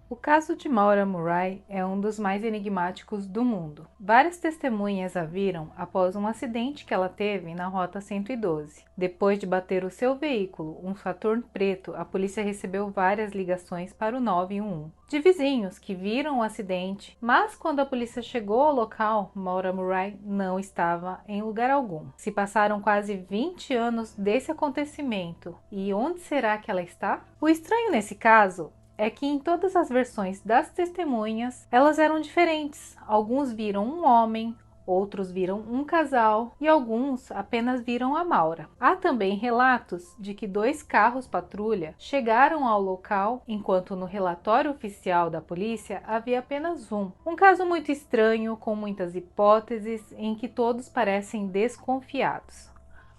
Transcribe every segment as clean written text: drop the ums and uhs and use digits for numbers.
O caso de Maura Murray é um dos mais enigmáticos do mundo. Várias testemunhas a viram após um acidente que ela teve na Rota 112. Depois de bater o seu veículo, um Saturn preto, a polícia recebeu várias ligações para o 911 de vizinhos que viram o acidente, mas quando a polícia chegou ao local, Maura Murray não estava em lugar algum. Se passaram quase 20 anos desse acontecimento, e onde será que ela está? O estranho nesse caso é que em todas as versões das testemunhas, elas eram diferentes. Alguns viram um homem, outros viram um casal e alguns apenas viram a Maura. Há também relatos de que 2 carros patrulha chegaram ao local, enquanto no relatório oficial da polícia havia apenas um. Um caso muito estranho, com muitas hipóteses, em que todos parecem desconfiados.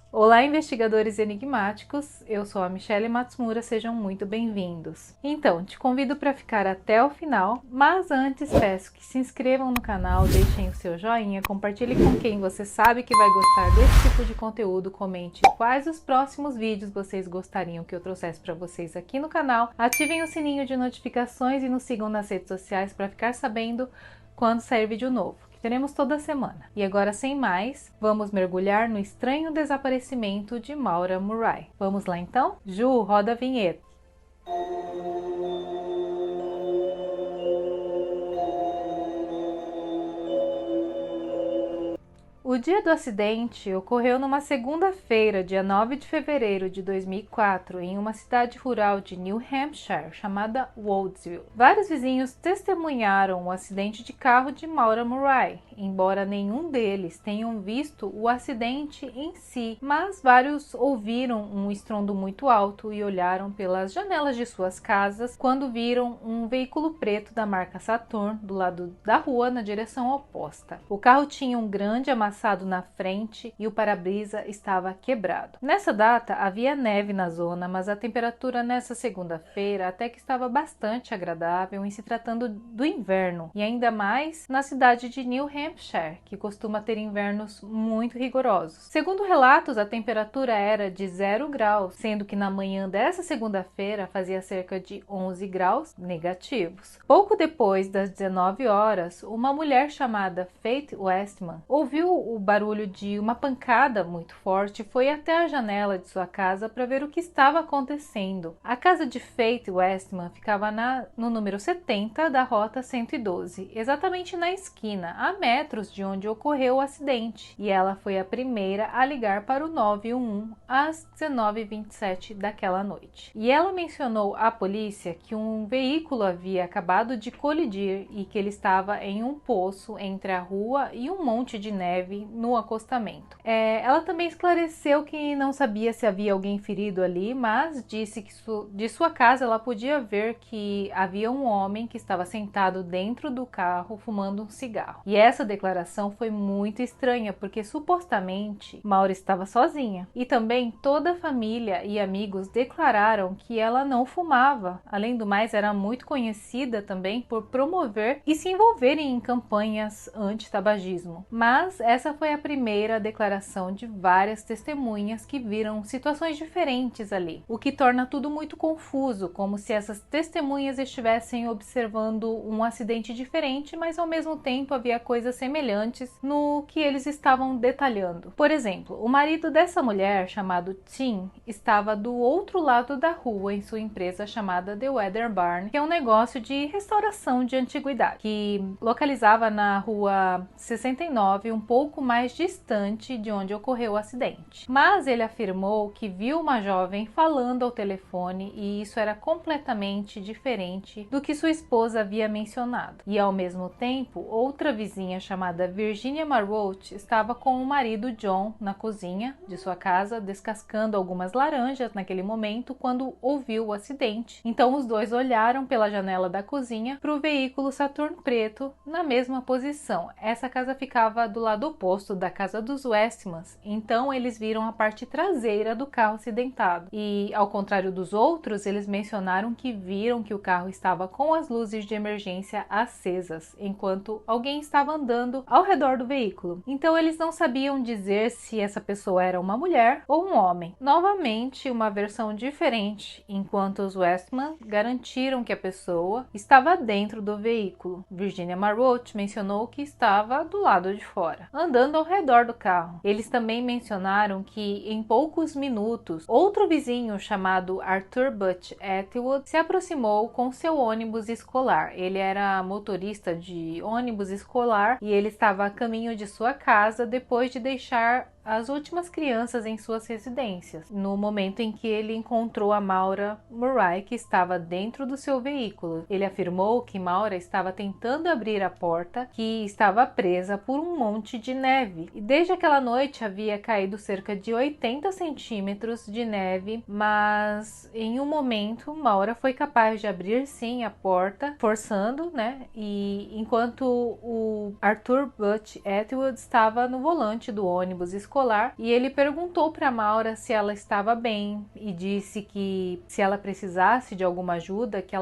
Olá, investigadores enigmáticos, eu sou a Michelle Matsumura, sejam muito bem-vindos. Então, te convido para ficar até o final, mas antes peço que se inscrevam no canal, deixem o seu joinha, compartilhe com quem você sabe que vai gostar desse tipo de conteúdo, comente quais os próximos vídeos vocês gostariam que eu trouxesse para vocês aqui no canal, ativem o sininho de notificações e nos sigam nas redes sociais para ficar sabendo quando sair vídeo novo. Teremos toda semana. E agora, sem mais, vamos mergulhar no estranho desaparecimento de Maura Murray. Vamos lá então? Ju, roda a vinheta. O dia do acidente ocorreu numa segunda-feira, dia 9 de fevereiro de 2004, em uma cidade rural de New Hampshire chamada Woodsville. Vários vizinhos testemunharam o acidente de carro de Maura Murray, embora nenhum deles tenham visto o acidente em si, mas vários ouviram um estrondo muito alto e olharam pelas janelas de suas casas quando viram um veículo preto da marca Saturn do lado da rua na direção oposta. O carro tinha um grande amassado na frente e o para-brisa estava quebrado. Nessa data havia neve na zona, mas a temperatura nessa segunda-feira até que estava bastante agradável em se tratando do inverno, e ainda mais na cidade de New Hampshire, que costuma ter invernos muito rigorosos. Segundo relatos, a temperatura era de 0 graus, sendo que na manhã dessa segunda-feira fazia cerca de 11 graus negativos. Pouco depois das 19 horas, uma mulher chamada Faith Westman ouviu o barulho de uma pancada muito forte e foi até a janela de sua casa para ver o que estava acontecendo. A casa de Faith Westman ficava no número 70 da Rota 112, exatamente na esquina, a metros de onde ocorreu o acidente, e ela foi a primeira a ligar para o 911 às 19h27 daquela noite. E ela mencionou à polícia que um veículo havia acabado de colidir e que ele estava em um poço entre a rua e um monte de neve no acostamento. Ela também esclareceu que não sabia se havia alguém ferido ali, mas disse que de sua casa ela podia ver que havia um homem que estava sentado dentro do carro fumando um cigarro. E essa declaração foi muito estranha, porque supostamente Maura estava sozinha. E também toda a família e amigos declararam que ela não fumava. Além do mais, era muito conhecida também por promover e se envolver em campanhas anti-tabagismo. Mas essa foi a primeira declaração de várias testemunhas que viram situações diferentes ali, o que torna tudo muito confuso, como se essas testemunhas estivessem observando um acidente diferente, mas ao mesmo tempo havia coisas semelhantes no que eles estavam detalhando. Por exemplo, o marido dessa mulher, chamado Tim, estava do outro lado da rua em sua empresa chamada The Weather Barn, que é um negócio de restauração de antiguidade, que localizava na rua 69, um pouco mais distante de onde ocorreu o acidente. Mas ele afirmou que viu uma jovem falando ao telefone e isso era completamente diferente do que sua esposa havia mencionado. E ao mesmo tempo, outra vizinha chamada Virginia Marroach estava com o marido John na cozinha de sua casa, descascando algumas laranjas naquele momento quando ouviu o acidente. Então os dois olharam pela janela da cozinha para o veículo Saturn preto na mesma posição. Essa casa ficava do lado oposto oposto da casa dos Westmans, então eles viram a parte traseira do carro acidentado. E, ao contrário dos outros, eles mencionaram que viram que o carro estava com as luzes de emergência acesas, enquanto alguém estava andando ao redor do veículo. Então eles não sabiam dizer se essa pessoa era uma mulher ou um homem. Novamente, uma versão diferente, enquanto os Westman garantiram que a pessoa estava dentro do veículo. Virginia Marrotte mencionou que estava do lado de fora, andando ao redor do carro. Eles também mencionaram que em poucos minutos, outro vizinho chamado Arthur Butch Atwood se aproximou com seu ônibus escolar. Ele era motorista de ônibus escolar e ele estava a caminho de sua casa depois de deixar as últimas crianças em suas residências, no momento em que ele encontrou a Maura Murray, que estava dentro do seu veículo. Ele afirmou que Maura estava tentando abrir a porta, que estava presa por um monte de neve. E desde aquela noite havia caído cerca de 80 centímetros de neve, mas em um momento Maura foi capaz de abrir sim a porta, forçando, E enquanto o Arthur Butch Atwood estava no volante do ônibus escolar, e ele perguntou para Maura se ela estava bem e disse que se ela precisasse de alguma ajuda, que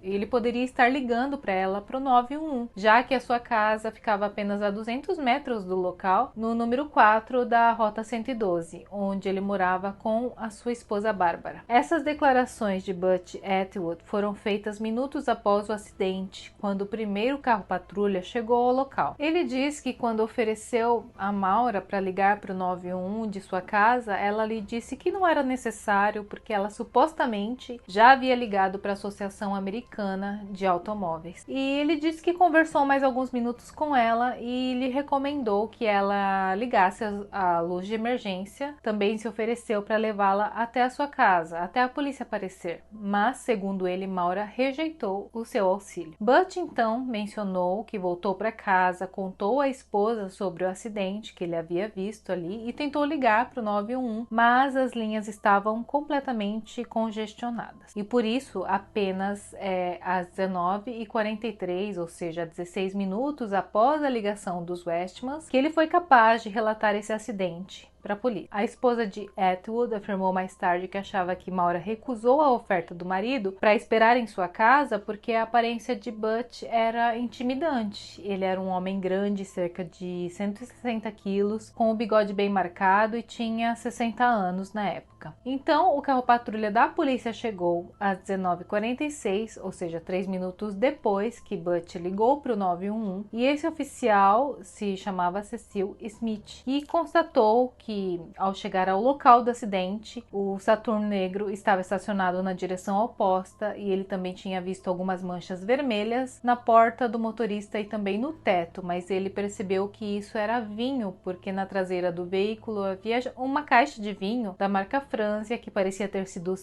ele poderia estar ligando para ela para o 911, já que a sua casa ficava apenas a 200 metros do local, no número 4 da Rota 112, onde ele morava com a sua esposa Bárbara. Essas declarações de Butch Atwood foram feitas minutos após o acidente, quando o primeiro carro patrulha chegou ao local. Ele diz que quando ofereceu a Maura para ligar para o 911 de sua casa, ela lhe disse que não era necessário porque ela supostamente já havia ligado para a Associação Americana de Automóveis. E ele disse que conversou mais alguns minutos com ela e lhe recomendou que ela ligasse a luz de emergência. Também se ofereceu para levá-la até a sua casa, até a polícia aparecer. Mas, segundo ele, Maura rejeitou o seu auxílio. Butch então mencionou que voltou para casa, contou à esposa sobre o acidente que ele havia visto ali e tentou ligar para o 911, mas as linhas estavam completamente congestionadas. E por isso, apenas às 19h43, ou seja, 16 minutos após a ligação dos Westmans, que ele foi capaz de relatar esse acidente para a polícia. A esposa de Atwood afirmou mais tarde que achava que Maura recusou a oferta do marido para esperar em sua casa porque a aparência de Butch era intimidante. Ele era um homem grande, cerca de 160 quilos, com o bigode bem marcado e tinha 60 anos na época. Então, o carro patrulha da polícia chegou às 19h46, ou seja, 3 minutos depois que Butch ligou para o 911, e esse oficial se chamava Cecil Smith e constatou que ao chegar ao local do acidente, o Saturno negro estava estacionado na direção oposta e ele também tinha visto algumas manchas vermelhas na porta do motorista e também no teto, mas ele percebeu que isso era vinho, porque na traseira do veículo havia uma caixa de vinho da marca Franzia que parecia ter sido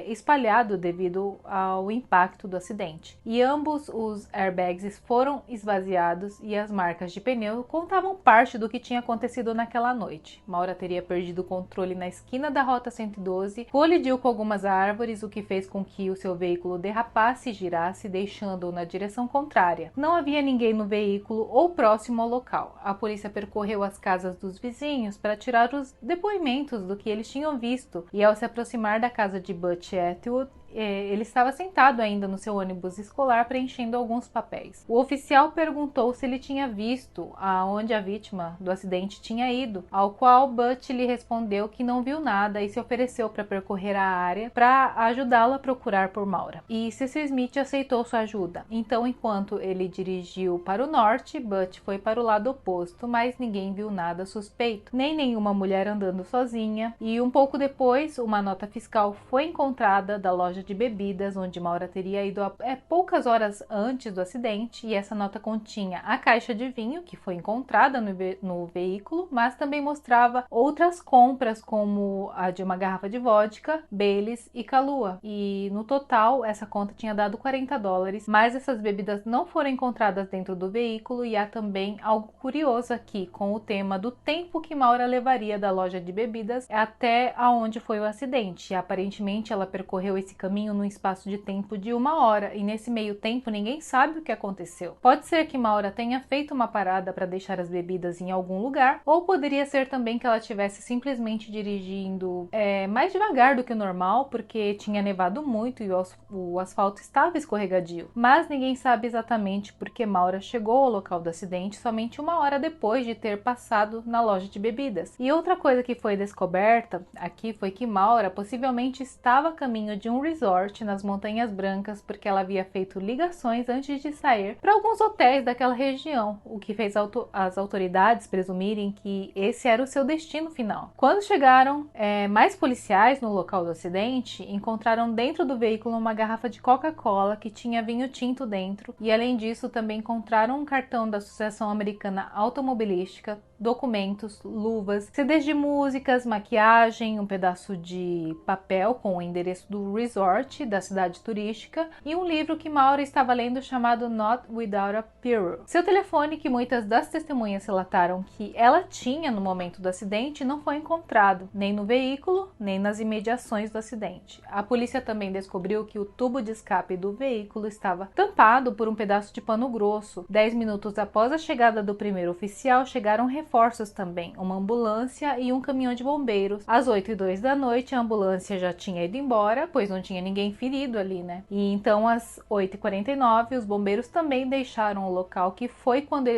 espalhado devido ao impacto do acidente. E ambos os airbags foram esvaziados e as marcas de pneu contavam parte do que tinha acontecido naquela noite. Maura teria perdido o controle na esquina da Rota 112, colidiu com algumas árvores, o que fez com que o seu veículo derrapasse e girasse, deixando-o na direção contrária. Não havia ninguém no veículo ou próximo ao local. A polícia percorreu as casas dos vizinhos para tirar os depoimentos do que eles tinham visto, e ao se aproximar da casa de Butch Atwood, ele estava sentado ainda no seu ônibus escolar preenchendo alguns papéis. O oficial perguntou se ele tinha visto aonde a vítima do acidente tinha ido, ao qual Butch lhe respondeu que não viu nada e se ofereceu para percorrer a área para ajudá-lo a procurar por Maura. E Cecil Smith aceitou sua ajuda. Então, enquanto ele dirigiu para o norte, Butch foi para o lado oposto, mas ninguém viu nada suspeito, nem nenhuma mulher andando sozinha. E um pouco depois, uma nota fiscal foi encontrada da loja de bebidas, onde Maura teria ido poucas horas antes do acidente, e essa nota continha a caixa de vinho que foi encontrada no veículo, mas também mostrava outras compras, como a de uma garrafa de vodka, Baileys e Kahlua. E no total, essa conta tinha dado $40, mas essas bebidas não foram encontradas dentro do veículo, e há também algo curioso aqui, com o tema do tempo que Maura levaria da loja de bebidas até aonde foi o acidente. E aparentemente ela percorreu esse caminho caminho num espaço de tempo de 1 hora e nesse meio tempo ninguém sabe o que aconteceu. Pode ser que Maura tenha feito uma parada para deixar as bebidas em algum lugar, ou poderia ser também que ela estivesse simplesmente dirigindo mais devagar do que o normal, porque tinha nevado muito e o asfalto estava escorregadio. Mas ninguém sabe exatamente porque Maura chegou ao local do acidente somente 1 hora depois de ter passado na loja de bebidas. E outra coisa que foi descoberta aqui foi que Maura possivelmente estava a caminho de um resort nas Montanhas Brancas, porque ela havia feito ligações antes de sair para alguns hotéis daquela região, o que fez as autoridades presumirem que esse era o seu destino final. Quando chegaram, mais policiais no local do acidente encontraram dentro do veículo uma garrafa de Coca-Cola que tinha vinho tinto dentro, e além disso também encontraram um cartão da Associação Americana Automobilística, documentos, luvas, CDs de músicas, maquiagem, um pedaço de papel com o endereço do resort da cidade turística e um livro que Maura estava lendo chamado Not Without a Pirro. Seu telefone, que muitas das testemunhas relataram que ela tinha no momento do acidente, não foi encontrado, nem no veículo, nem nas imediações do acidente. A polícia também descobriu que o tubo de escape do veículo estava tampado por um pedaço de pano grosso. 10 minutos após a chegada do primeiro oficial, chegaram reforços também, uma ambulância e um caminhão de bombeiros. Às 8h02 da noite, a ambulância já tinha ido embora, pois não tinha ninguém ferido ali, né? E então, às 8h49, os bombeiros também deixaram o local, que foi quando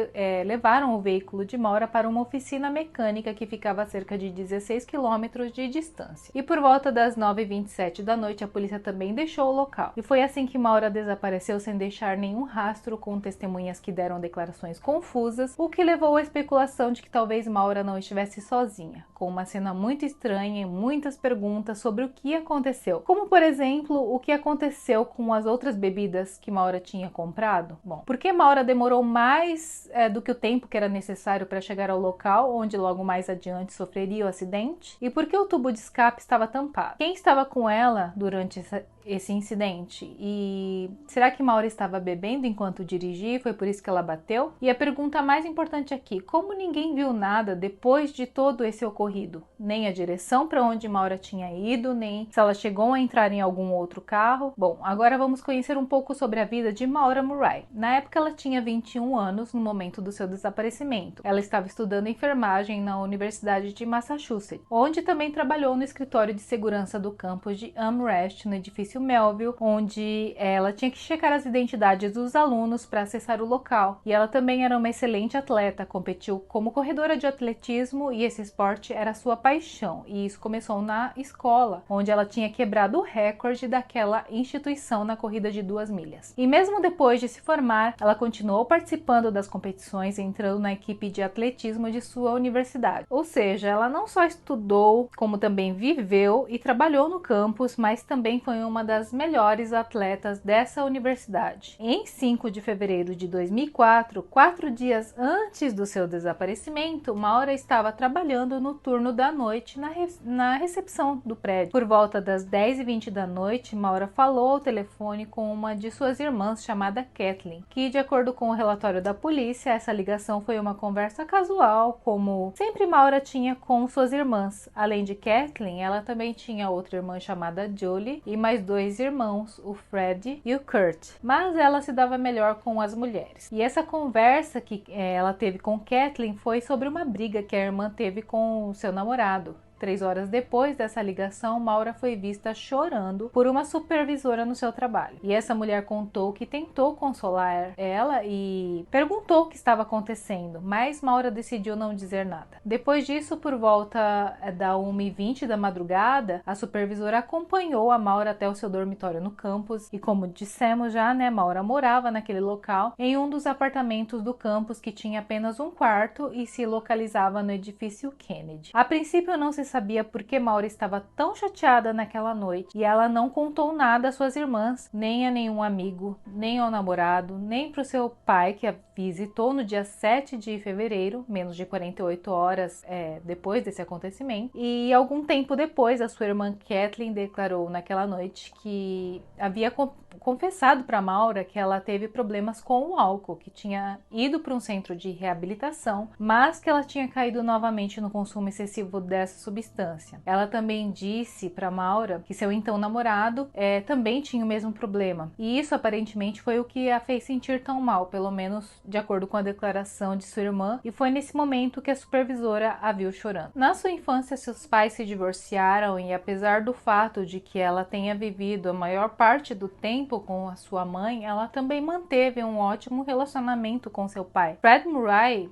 levaram o veículo de Maura para uma oficina mecânica que ficava a cerca de 16 quilômetros de distância. E por volta das 9h27 da noite, a polícia também deixou o local. E foi assim que Maura desapareceu sem deixar nenhum rastro, com testemunhas que deram declarações confusas, o que levou à especulação de que talvez Maura não estivesse sozinha, com uma cena muito estranha e muitas perguntas sobre o que aconteceu, como por exemplo, o que aconteceu com as outras bebidas que Maura tinha comprado. Bom, por que Maura demorou mais do que o tempo que era necessário para chegar ao local onde logo mais adiante sofreria o acidente? E por que o tubo de escape estava tampado? Quem estava com ela durante esse incidente? E será que Maura estava bebendo enquanto dirigia e foi por isso que ela bateu? E a pergunta mais importante aqui, como ninguém viu nada depois de todo esse ocorrido? Nem a direção para onde Maura tinha ido, nem se ela chegou a entrar em algum outro carro. Bom, agora vamos conhecer um pouco sobre a vida de Maura Murray. Na época ela tinha 21 anos no momento do seu desaparecimento. Ela estava estudando enfermagem na Universidade de Massachusetts, onde também trabalhou no escritório de segurança do campus de Amherst, no edifício Melville, onde ela tinha que checar as identidades dos alunos para acessar o local. E ela também era uma excelente atleta, competiu como corredora de atletismo e esse esporte era sua paixão. E isso começou na escola, onde ela tinha quebrado o recorde daquela instituição na corrida de 2 milhas. E mesmo depois de se formar, ela continuou participando das competições, entrando na equipe de atletismo de sua universidade. Ou seja, ela não só estudou, como também viveu e trabalhou no campus, mas também foi uma das melhores atletas dessa universidade. Em 5 de fevereiro de 2004, 4 dias antes do seu desaparecimento, Maura estava trabalhando no turno da noite na recepção do prédio. Por volta das 10h20 da noite, Maura falou ao telefone com uma de suas irmãs chamada Kathleen, que, de acordo com o relatório da polícia, essa ligação foi uma conversa casual, como sempre Maura tinha com suas irmãs. Além de Kathleen, ela também tinha outra irmã chamada Julie e mais 2 irmãos, o Fred e o Kurt, mas ela se dava melhor com as mulheres. E essa conversa que ela teve com Kathleen foi sobre uma briga que a irmã teve com o seu namorado. 3 horas depois dessa ligação, Maura foi vista chorando por uma supervisora no seu trabalho. E essa mulher contou que tentou consolar ela e perguntou o que estava acontecendo, mas Maura decidiu não dizer nada. Depois disso, por volta da 1h20 da madrugada, a supervisora acompanhou a Maura até o seu dormitório no campus e, como dissemos já, né, Maura morava naquele local em um dos apartamentos do campus que tinha apenas um quarto e se localizava no edifício Kennedy. A princípio não se sabia por que Maura estava tão chateada naquela noite e ela não contou nada às suas irmãs, nem a nenhum amigo, nem ao namorado, nem para o seu pai, que havia visitou no dia 7 de fevereiro, menos de 48 horas depois desse acontecimento, e algum tempo depois a sua irmã Kathleen declarou naquela noite que havia confessado para Maura que ela teve problemas com o álcool, que tinha ido para um centro de reabilitação, mas que ela tinha caído novamente no consumo excessivo dessa substância. Ela também disse para Maura que seu então namorado também tinha o mesmo problema, e isso aparentemente foi o que a fez sentir tão mal, pelo menos de acordo com a declaração de sua irmã, e foi nesse momento que a supervisora a viu chorando. Na sua infância, seus pais se divorciaram e apesar do fato de que ela tenha vivido a maior parte do tempo com a sua mãe, ela também manteve um ótimo relacionamento com seu pai. Fred Murray,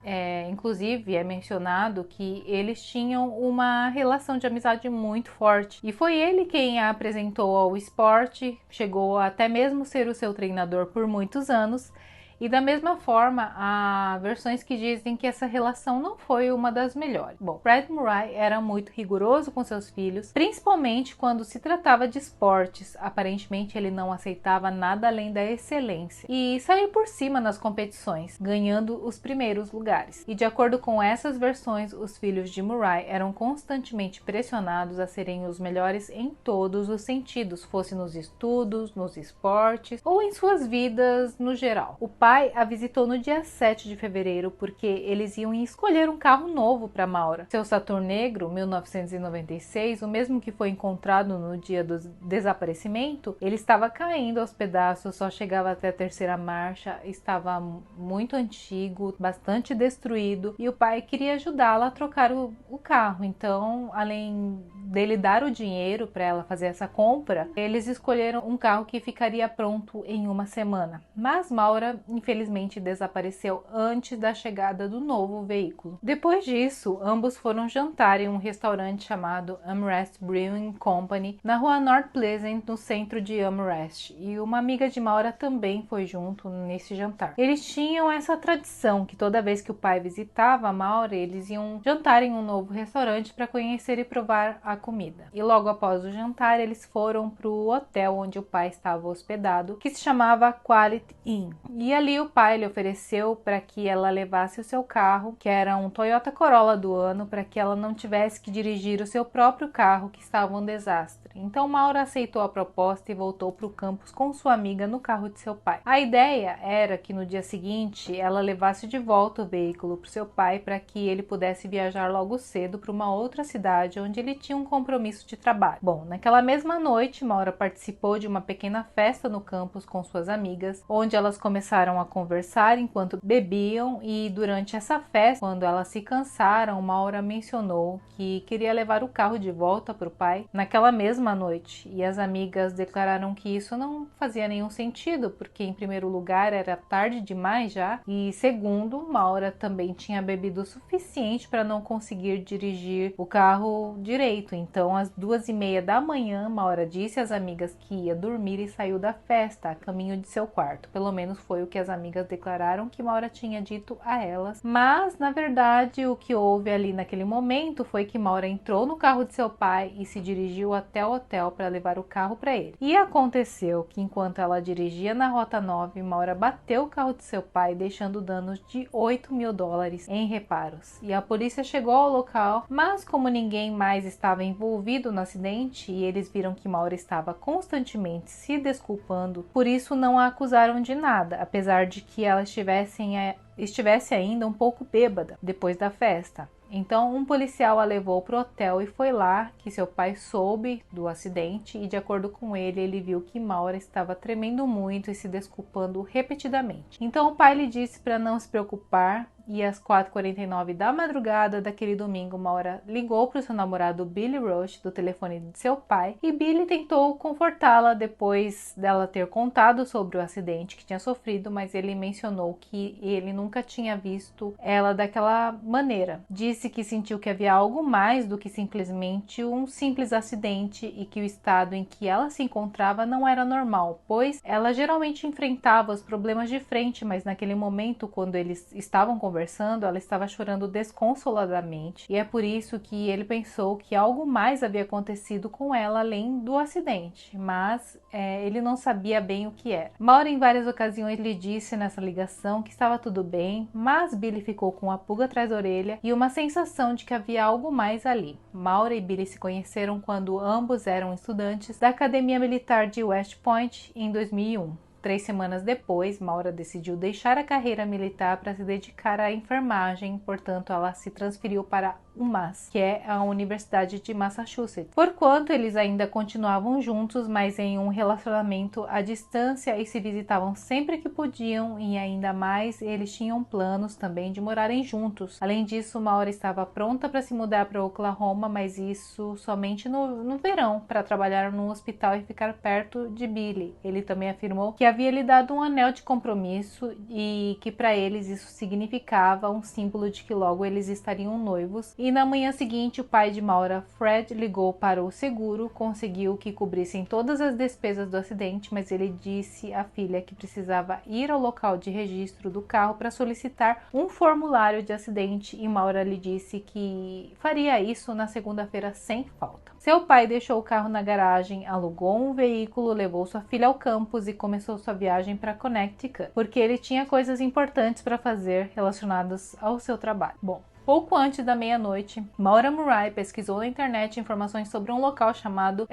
inclusive, é mencionado que eles tinham uma relação de amizade muito forte e foi ele quem a apresentou ao esporte, chegou a até mesmo ser o seu treinador por muitos anos. E da mesma forma, há versões que dizem que essa relação não foi uma das melhores. Bom, Fred Murray era muito rigoroso com seus filhos, principalmente quando se tratava de esportes. Aparentemente ele não aceitava nada além da excelência e sair por cima nas competições, ganhando os primeiros lugares. E de acordo com essas versões, os filhos de Murray eram constantemente pressionados a serem os melhores em todos os sentidos, fosse nos estudos, nos esportes ou em suas vidas no geral. O pai a visitou no dia 7 de fevereiro porque eles iam escolher um carro novo para Maura. Seu Saturn Negro, 1996, o mesmo que foi encontrado no dia do desaparecimento, ele estava caindo aos pedaços, só chegava até a terceira marcha, estava muito antigo, bastante destruído, e o pai queria ajudá-la a trocar o carro. Então, além dele dar o dinheiro para ela fazer essa compra, eles escolheram um carro que ficaria pronto em uma semana. Mas Maura infelizmente desapareceu antes da chegada do novo veículo. Depois disso, ambos foram jantar em um restaurante chamado Amherst Brewing Company na rua North Pleasant, no centro de Amherst, e uma amiga de Maura também foi junto nesse jantar. Eles tinham essa tradição que toda vez que o pai visitava a Maura, eles iam jantar em um novo restaurante para conhecer e provar a comida. E logo após o jantar, eles foram para o hotel onde o pai estava hospedado, que se chamava Quality Inn. E ali o pai lhe ofereceu para que ela levasse o seu carro, que era um Toyota Corolla do ano, para que ela não tivesse que dirigir o seu próprio carro, que estava um desastre. Então Maura aceitou a proposta e voltou para o campus com sua amiga no carro de seu pai. A ideia era que no dia seguinte ela levasse de volta o veículo para o seu pai para que ele pudesse viajar logo cedo para uma outra cidade onde ele tinha um compromisso de trabalho. Bom, naquela mesma noite, Maura participou de uma pequena festa no campus com suas amigas, onde elas começaram a conversar enquanto bebiam, e durante essa festa, quando elas se cansaram, Maura mencionou que queria levar o carro de volta para o pai naquela mesma noite, e as amigas declararam que isso não fazia nenhum sentido, porque em primeiro lugar era tarde demais já, e segundo, Maura também tinha bebido o suficiente para não conseguir dirigir o carro direito. Então às 2:30 da manhã, Maura disse às amigas que ia dormir e saiu da festa a caminho de seu quarto. Pelo menos foi o que as amigas declararam que Maura tinha dito a elas, mas na verdade o que houve ali naquele momento foi que Maura entrou no carro de seu pai e se dirigiu até o hotel para levar o carro para ele. E aconteceu que enquanto ela dirigia na Rota 9, Maura bateu o carro de seu pai, deixando danos de $8.000 em reparos. E a polícia chegou ao local, mas como ninguém mais estava envolvido no acidente e eles viram que Maura estava constantemente se desculpando, por isso não a acusaram de nada, apesar de que ela estivesse ainda um pouco bêbada depois da festa. Então um policial a levou para o hotel e foi lá que seu pai soube do acidente, e de acordo com ele, ele viu que Maura estava tremendo muito e se desculpando repetidamente. Então o pai lhe disse para não se preocupar, e às 4:49 da madrugada daquele domingo, Maura ligou para o seu namorado Billy Rush do telefone de seu pai, e Billy tentou confortá-la depois dela ter contado sobre o acidente que tinha sofrido, mas ele mencionou que ele nunca tinha visto ela daquela maneira. Disse que sentiu que havia algo mais do que simplesmente um simples acidente e que o estado em que ela se encontrava não era normal, pois ela geralmente enfrentava os problemas de frente, mas naquele momento, quando eles estavam conversando, conversando, ela estava chorando desconsoladamente, e é por isso que ele pensou que algo mais havia acontecido com ela além do acidente, mas ele não sabia bem o que era. Maura em várias ocasiões lhe disse nessa ligação que estava tudo bem, mas Billy ficou com a pulga atrás da orelha e uma sensação de que havia algo mais ali. Maura e Billy se conheceram quando ambos eram estudantes da Academia Militar de West Point em 2001. 3 semanas depois, Maura decidiu deixar a carreira militar para se dedicar à enfermagem, portanto ela se transferiu para UMass, que é a Universidade de Massachusetts. Porquanto eles ainda continuavam juntos, mas em um relacionamento à distância e se visitavam sempre que podiam, e ainda mais eles tinham planos também de morarem juntos. Além disso, Maura estava pronta para se mudar para Oklahoma, mas isso somente no verão, para trabalhar no hospital e ficar perto de Billy. Ele também afirmou que havia lhe dado um anel de compromisso e que para eles isso significava um símbolo de que logo eles estariam noivos. E na manhã seguinte, o pai de Maura, Fred, ligou para o seguro, conseguiu que cobrissem todas as despesas do acidente, mas ele disse à filha que precisava ir ao local de registro do carro para solicitar um formulário de acidente, e Maura lhe disse que faria isso na segunda-feira sem falta. Seu pai deixou o carro na garagem, alugou um veículo, levou sua filha ao campus e começou sua viagem para Connecticut, porque ele tinha coisas importantes para fazer relacionadas ao seu trabalho. Bom, pouco antes da meia-noite, Maura Murray pesquisou na internet informações sobre um local chamado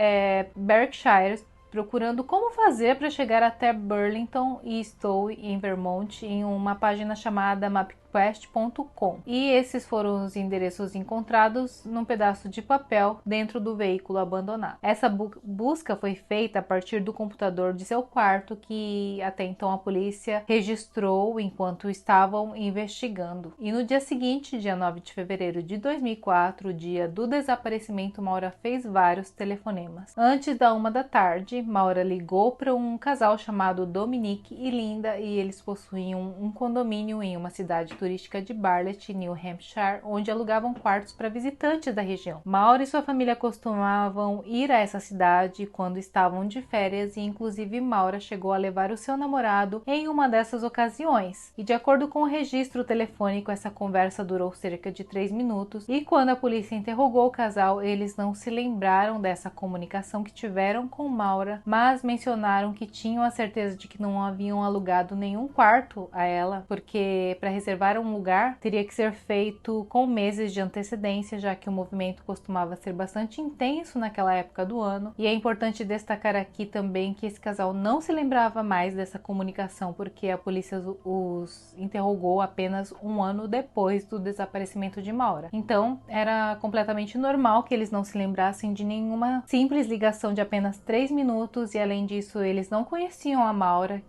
Berkshire, procurando como fazer para chegar até Burlington e Stowe, em Vermont, em uma página chamada MapQuest.com. E esses foram os endereços encontrados num pedaço de papel dentro do veículo abandonado. Essa busca foi feita a partir do computador de seu quarto, que até então a polícia registrou enquanto estavam investigando. E no dia seguinte, dia 9 de fevereiro de 2004, o dia do desaparecimento, Maura fez vários telefonemas. Antes da 1 da tarde, Maura ligou para um casal chamado Dominique e Linda, e eles possuíam um condomínio em uma cidade turística de Bartlett, New Hampshire, onde alugavam quartos para visitantes da região. Maura e sua família costumavam ir a essa cidade quando estavam de férias, e inclusive Maura chegou a levar o seu namorado em uma dessas ocasiões. E de acordo com o registro telefônico, essa conversa durou cerca de 3 minutos, e quando a polícia interrogou o casal, eles não se lembraram dessa comunicação que tiveram com Maura, mas mencionaram que tinham a certeza de que não haviam alugado nenhum quarto a ela, porque para reservar um lugar teria que ser feito com meses de antecedência, já que o movimento costumava ser bastante intenso naquela época do ano. E é importante destacar aqui também que esse casal não se lembrava mais dessa comunicação, porque a polícia os interrogou apenas um ano depois do desaparecimento de Maura. Então era completamente normal que eles não se lembrassem de nenhuma simples ligação de apenas 3 minutos, e além disso eles não conheciam a Maura,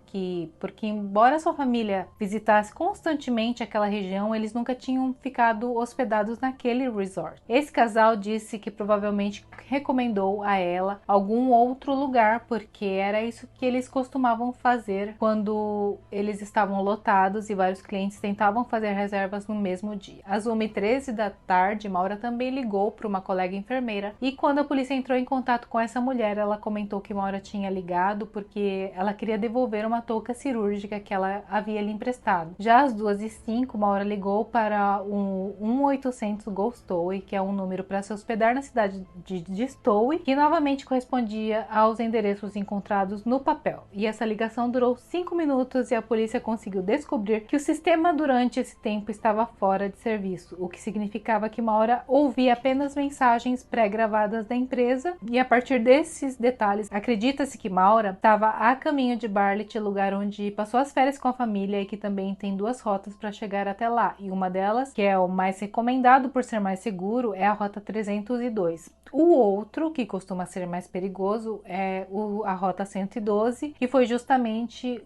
porque embora sua família visitasse constantemente aquela região, eles nunca tinham ficado hospedados naquele resort. Esse casal disse que provavelmente recomendou a ela algum outro lugar, porque era isso que eles costumavam fazer quando eles estavam lotados e vários clientes tentavam fazer reservas no mesmo dia. Às 1h13 da tarde, Maura também ligou para uma colega enfermeira, e quando a polícia entrou em contato com essa mulher, ela comentou que Maura tinha ligado porque ela queria devolver uma touca cirúrgica que ela havia lhe emprestado. Já às 2h05, Maura ligou para um 1-800 Go Stowe, que é um número para se hospedar na cidade de Stowe, que novamente correspondia aos endereços encontrados no papel. E essa ligação durou 5 minutos, e a polícia conseguiu descobrir que o sistema durante esse tempo estava fora de serviço, o que significava que Maura ouvia apenas mensagens pré-gravadas da empresa, e a partir desses detalhes, acredita-se que Maura estava a caminho de Bartlett, lugar onde passou as férias com a família, e que também tem 2 rotas para chegar até lá, e uma delas, que é o mais recomendado por ser mais seguro, é a rota 302. O outro, que costuma ser mais perigoso, é a rota 112, que foi justamente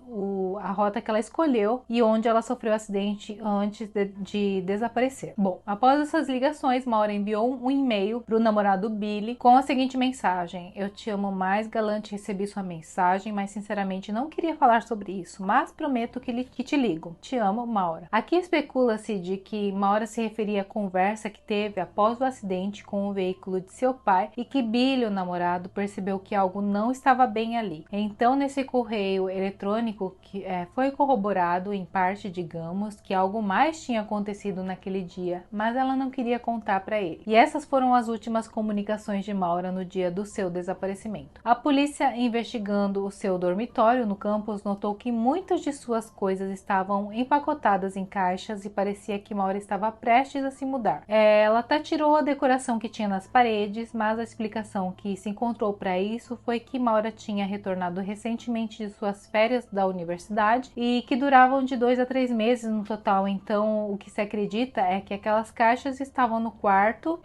a rota que ela escolheu e onde ela sofreu acidente antes de desaparecer. Bom, após essas ligações, Maura enviou um e-mail para o namorado Billy com a seguinte mensagem: "Eu te amo mais falante recebi sua mensagem, mas sinceramente não queria falar sobre isso, mas prometo que te ligo. Te amo, Maura. Aqui especula-se de que Maura se referia à conversa que teve após o acidente com o veículo de seu pai e que Billy, o namorado, percebeu que algo não estava bem ali. Então, nesse correio eletrônico que foi corroborado em parte, digamos, que algo mais tinha acontecido naquele dia, mas ela não queria contar para ele. E essas foram as últimas comunicações de Maura no dia do seu desaparecimento. A polícia, investigando o seu dormitório no campus, notou que muitas de suas coisas estavam empacotadas em caixas e parecia que Maura estava prestes a se mudar. Ela até tirou a decoração que tinha nas paredes, mas a explicação que se encontrou para isso foi que Maura tinha retornado recentemente de suas férias da universidade e que duravam de 2 a 3 meses no total. Então, o que se acredita é que aquelas caixas estavam no quarto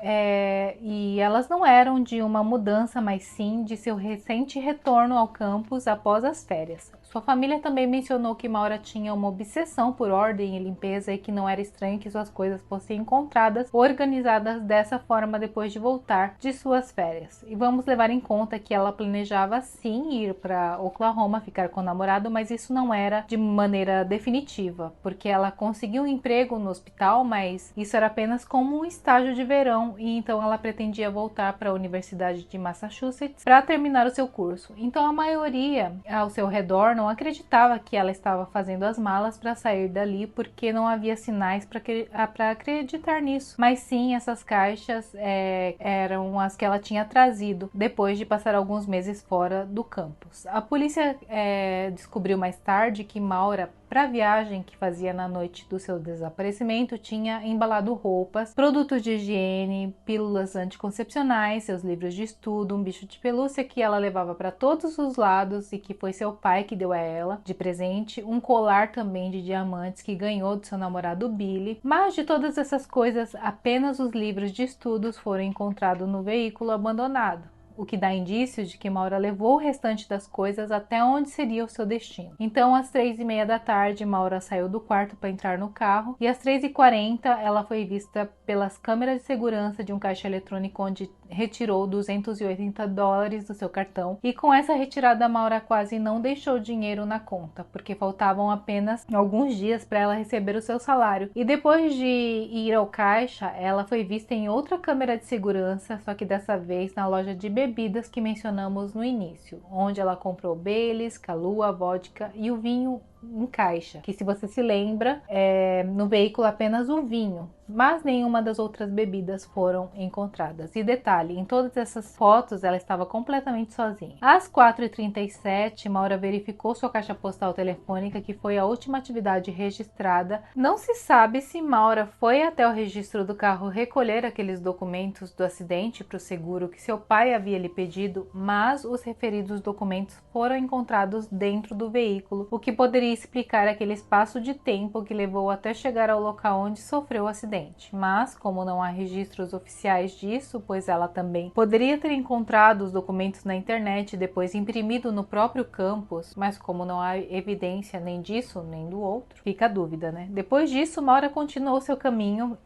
e elas não eram de uma mudança, mas sim de seu recente retorno ao campus após as férias. Sua família também mencionou que Maura tinha uma obsessão por ordem e limpeza e que não era estranho que suas coisas fossem encontradas organizadas dessa forma depois de voltar de suas férias. E vamos levar em conta que ela planejava sim ir para Oklahoma ficar com o namorado, mas isso não era de maneira definitiva, porque ela conseguiu um emprego no hospital, mas isso era apenas como um estágio de verão e então ela pretendia voltar para a Universidade de Massachusetts para terminar o seu curso. Então a maioria ao seu redor não acreditava que ela estava fazendo as malas para sair dali, porque não havia sinais para acreditar nisso. Mas sim, essas caixas eram as que ela tinha trazido depois de passar alguns meses fora do campus. A polícia descobriu mais tarde que Maura, para a viagem que fazia na noite do seu desaparecimento, tinha embalado roupas, produtos de higiene, pílulas anticoncepcionais, seus livros de estudo, um bicho de pelúcia que ela levava para todos os lados e que foi seu pai que deu a ela de presente, um colar também de diamantes que ganhou do seu namorado Billy. Mas de todas essas coisas, apenas os livros de estudos foram encontrados no veículo abandonado, o que dá indícios de que Maura levou o restante das coisas até onde seria o seu destino. Então, às 3:30 da tarde, Maura saiu do quarto para entrar no carro e às 3:40 ela foi vista pelas câmeras de segurança de um caixa eletrônico onde retirou $280 do seu cartão, e com essa retirada Maura quase não deixou dinheiro na conta, porque faltavam apenas alguns dias para ela receber o seu salário. E depois de ir ao caixa, ela foi vista em outra câmera de segurança, só que dessa vez na loja de bebidas que mencionamos no início, onde ela comprou Baileys, Kahlua, vodka e o vinho em caixa, que se você se lembra, no veículo apenas o vinho, mas nenhuma das outras bebidas foram encontradas. E detalhe, em todas essas fotos ela estava completamente sozinha. Às 4:37, Maura verificou sua caixa postal telefônica, que foi a última atividade registrada. Não se sabe se Maura foi até o registro do carro recolher aqueles documentos do acidente para o seguro que seu pai havia lhe pedido, mas os referidos documentos foram encontrados dentro do veículo, o que poderia explicar aquele espaço de tempo que levou até chegar ao local onde sofreu o acidente. Mas, como não há registros oficiais disso, pois ela também poderia ter encontrado os documentos na internet e depois imprimido no próprio campus, mas como não há evidência nem disso nem do outro, fica a dúvida, né? Depois disso, Maura continuou seu caminho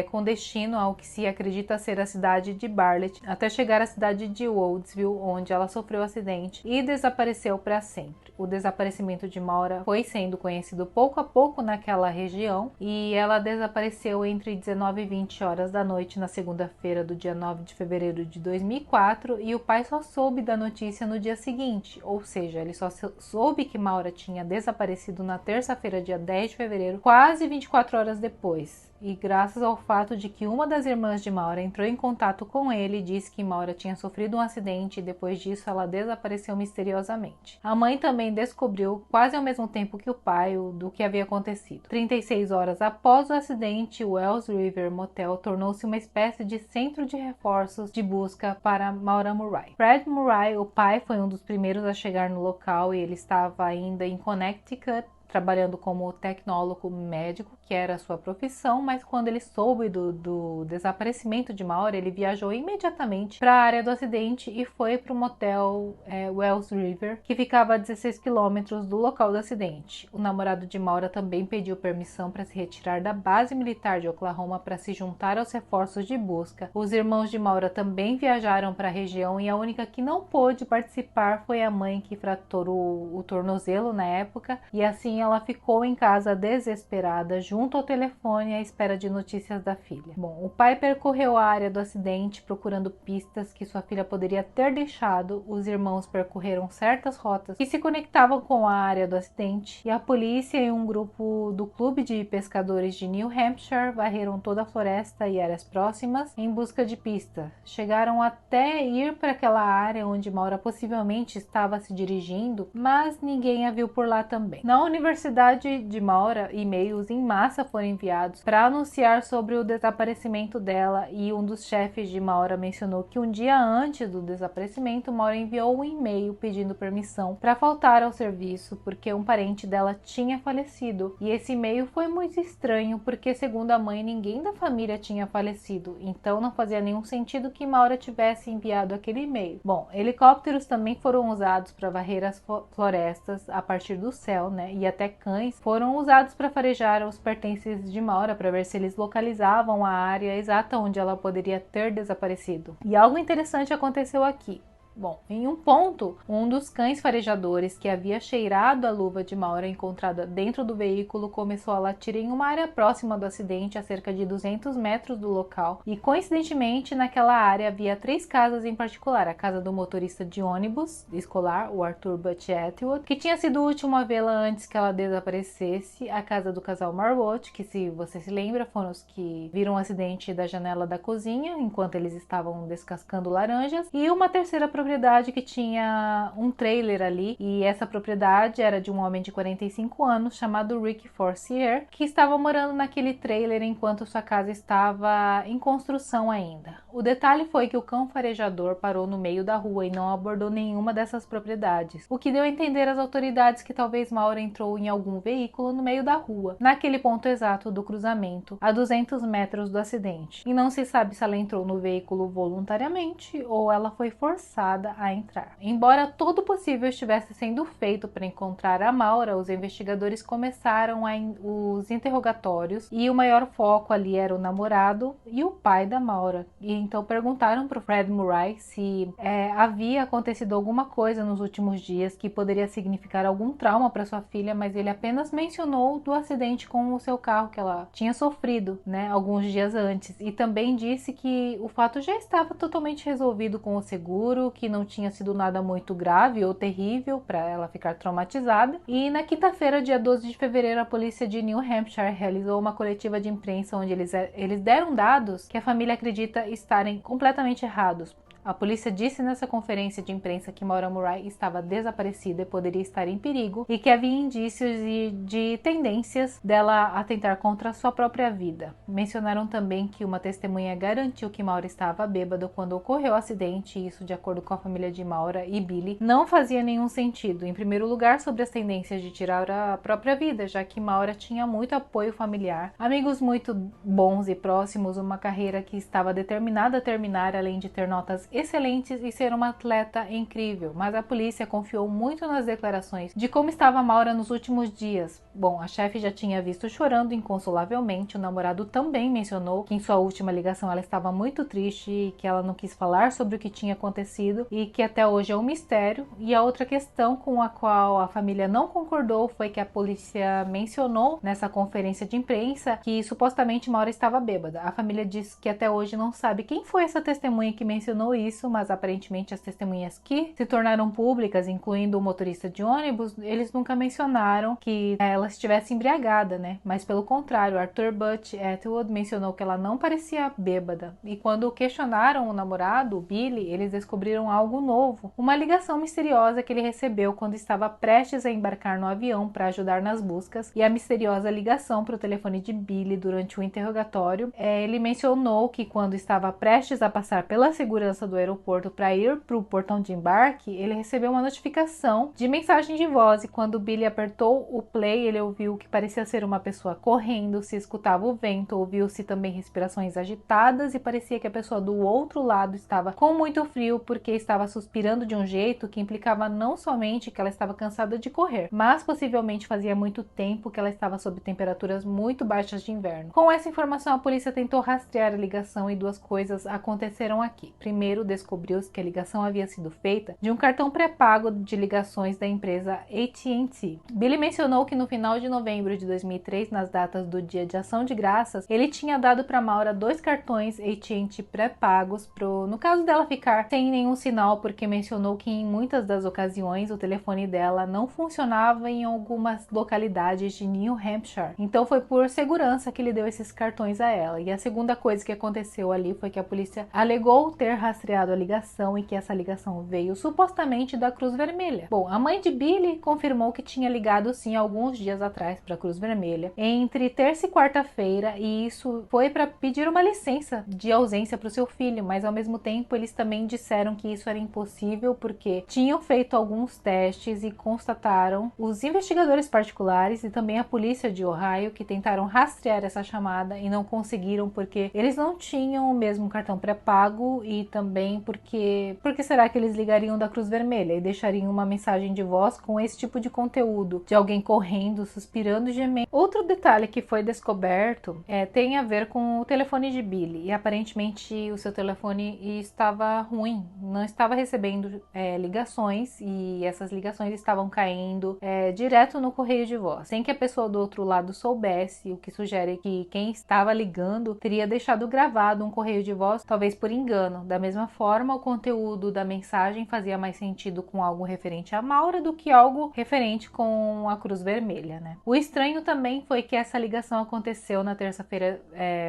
com destino ao que se acredita ser a cidade de Bartlett, até chegar à cidade de Woodsville, onde ela sofreu o acidente e desapareceu para sempre. O desaparecimento de Maura foi sendo conhecido pouco a pouco naquela região e ela desapareceu entre 19 e 20 horas da noite na segunda-feira do dia 9 de fevereiro de 2004, e o pai só soube da notícia no dia seguinte, ou seja, ele só soube que Maura tinha desaparecido na terça-feira, dia 10 de fevereiro, quase 24 horas depois. E graças ao fato de que uma das irmãs de Maura entrou em contato com ele e disse que Maura tinha sofrido um acidente e depois disso ela desapareceu misteriosamente. A mãe também descobriu, quase ao mesmo tempo que o pai, do que havia acontecido. 36 horas após o acidente, o Wells River Motel tornou-se uma espécie de centro de reforços de busca para Maura Murray. Fred Murray, o pai, foi um dos primeiros a chegar no local e ele estava ainda em Connecticut, trabalhando como tecnólogo médico, que era a sua profissão, mas quando ele soube do desaparecimento de Maura, ele viajou imediatamente para a área do acidente e foi para o motel Wells River, que ficava a 16 quilômetros do local do acidente. O namorado de Maura também pediu permissão para se retirar da base militar de Oklahoma para se juntar aos reforços de busca. Os irmãos de Maura também viajaram para a região e a única que não pôde participar foi a mãe, que fraturou o tornozelo na época, e assim ela ficou em casa desesperada, junto ao telefone à espera de notícias da filha. Bom, o pai percorreu a área do acidente procurando pistas que sua filha poderia ter deixado. Os irmãos percorreram certas rotas que se conectavam com a área do acidente, e a polícia e um grupo do clube de pescadores de New Hampshire varreram toda a floresta e áreas próximas em busca de pista. Chegaram até ir para aquela área onde Maura possivelmente estava se dirigindo, mas ninguém a viu por lá também. Na Universidade de Maura, e-mails em massa foram enviados para anunciar sobre o desaparecimento dela, e um dos chefes de Maura mencionou que um dia antes do desaparecimento, Maura enviou um e-mail pedindo permissão para faltar ao serviço porque um parente dela tinha falecido. E esse e-mail foi muito estranho porque, segundo a mãe, ninguém da família tinha falecido, então não fazia nenhum sentido que Maura tivesse enviado aquele e-mail. Bom, helicópteros também foram usados para varrer as florestas a partir do céu, né? E até cães foram usados para farejar os pertences de Maura para ver se eles localizavam a área exata onde ela poderia ter desaparecido. E algo interessante aconteceu aqui. Bom, em um ponto, um dos cães farejadores que havia cheirado a luva de Maura encontrada dentro do veículo começou a latir em uma área próxima do acidente, a cerca de 200 metros do local, e coincidentemente naquela área havia 3 casas em particular: a casa do motorista de ônibus escolar, o Arthur Butch Atwood, que tinha sido o último a vê-la antes que ela desaparecesse, a casa do casal Marwood, que, se você se lembra, foram os que viram o acidente da janela da cozinha enquanto eles estavam descascando laranjas, e uma terceira propriedade que tinha um trailer ali, e essa propriedade era de um homem de 45 anos chamado Rick Forcier, que estava morando naquele trailer enquanto sua casa estava em construção ainda. O detalhe foi que o cão farejador parou no meio da rua e não abordou nenhuma dessas propriedades, o que deu a entender às autoridades que talvez Maura entrou em algum veículo no meio da rua, naquele ponto exato do cruzamento, a 200 metros do acidente. E não se sabe se ela entrou no veículo voluntariamente ou ela foi forçada a entrar. Embora todo possível estivesse sendo feito para encontrar a Maura, os investigadores começaram os interrogatórios, e o maior foco ali era o namorado e o pai da Maura. E então perguntaram para o Fred Murray se havia acontecido alguma coisa nos últimos dias que poderia significar algum trauma para sua filha, mas ele apenas mencionou do acidente com o seu carro que ela tinha sofrido, né, alguns dias antes, e também disse que o fato já estava totalmente resolvido com o seguro, que não tinha sido nada muito grave ou terrível para ela ficar traumatizada. E na quinta-feira, dia 12 de fevereiro, a polícia de New Hampshire realizou uma coletiva de imprensa onde eles deram dados que a família acredita estarem completamente errados. A polícia disse nessa conferência de imprensa que Maura Murray estava desaparecida e poderia estar em perigo, e que havia indícios de tendências dela atentar contra a sua própria vida. Mencionaram também que uma testemunha garantiu que Maura estava bêbada quando ocorreu o acidente, e isso, de acordo com a família de Maura e Billy, não fazia nenhum sentido. Em primeiro lugar, sobre as tendências de tirar a própria vida, já que Maura tinha muito apoio familiar, amigos muito bons e próximos, uma carreira que estava determinada a terminar, além de ter notas excelentes e ser uma atleta incrível. Mas a polícia confiou muito nas declarações de como estava Maura nos últimos dias. Bom, a chefe já tinha visto chorando inconsolavelmente. O namorado também mencionou que em sua última ligação ela estava muito triste e que ela não quis falar sobre o que tinha acontecido e que até hoje é um mistério. E a outra questão com a qual a família não concordou foi que a polícia mencionou nessa conferência de imprensa que supostamente Maura estava bêbada. A família diz que até hoje não sabe quem foi essa testemunha que mencionou isso, mas aparentemente as testemunhas que se tornaram públicas, incluindo o motorista de ônibus, eles nunca mencionaram que ela estivesse embriagada, né? Mas pelo contrário, Arthur Butch Atwood mencionou que ela não parecia bêbada. E quando questionaram o namorado, o Billy, eles descobriram algo novo, uma ligação misteriosa que ele recebeu quando estava prestes a embarcar no avião para ajudar nas buscas. E a misteriosa ligação para o telefone de Billy durante o interrogatório, ele mencionou que quando estava prestes a passar pela segurança do aeroporto para ir para o portão de embarque, ele recebeu uma notificação de mensagem de voz, e quando Billy apertou o play, ele ouviu o que parecia ser uma pessoa correndo, se escutava o vento, ouviu-se também respirações agitadas e parecia que a pessoa do outro lado estava com muito frio porque estava suspirando de um jeito que implicava não somente que ela estava cansada de correr, mas possivelmente fazia muito tempo que ela estava sob temperaturas muito baixas de inverno. Com essa informação, a polícia tentou rastrear a ligação e duas coisas aconteceram aqui. Primeiro, descobriu-se que a ligação havia sido feita de um cartão pré-pago de ligações da empresa AT&T. Billy mencionou que no final de novembro de 2003, nas datas do Dia de Ação de Graças, ele tinha dado para Maura 2 cartões AT&T pré-pagos no caso dela ficar sem nenhum sinal, porque mencionou que em muitas das ocasiões o telefone dela não funcionava em algumas localidades de New Hampshire. Então foi por segurança que ele deu esses cartões a ela. E a segunda coisa que aconteceu ali foi que a polícia alegou ter rastreado a ligação e que essa ligação veio supostamente da Cruz Vermelha. Bom, a mãe de Billy confirmou que tinha ligado sim alguns dias atrás para a Cruz Vermelha, entre terça e quarta-feira, e isso foi para pedir uma licença de ausência para o seu filho, mas ao mesmo tempo eles também disseram que isso era impossível porque tinham feito alguns testes e constataram os investigadores particulares e também a polícia de Ohio que tentaram rastrear essa chamada e não conseguiram porque eles não tinham o mesmo cartão pré-pago e também porque será que eles ligariam da Cruz Vermelha e deixariam uma mensagem de voz com esse tipo de conteúdo de alguém correndo, suspirando e gemendo. Outro detalhe que foi descoberto tem a ver com o telefone de Billy e aparentemente o seu telefone estava ruim, não estava recebendo ligações e essas ligações estavam caindo direto no correio de voz, sem que a pessoa do outro lado soubesse, o que sugere que quem estava ligando teria deixado gravado um correio de voz, talvez por engano. Da mesma forma, o conteúdo da mensagem fazia mais sentido com algo referente a Maura do que algo referente com a Cruz Vermelha, né? O estranho também foi que essa ligação aconteceu na terça-feira,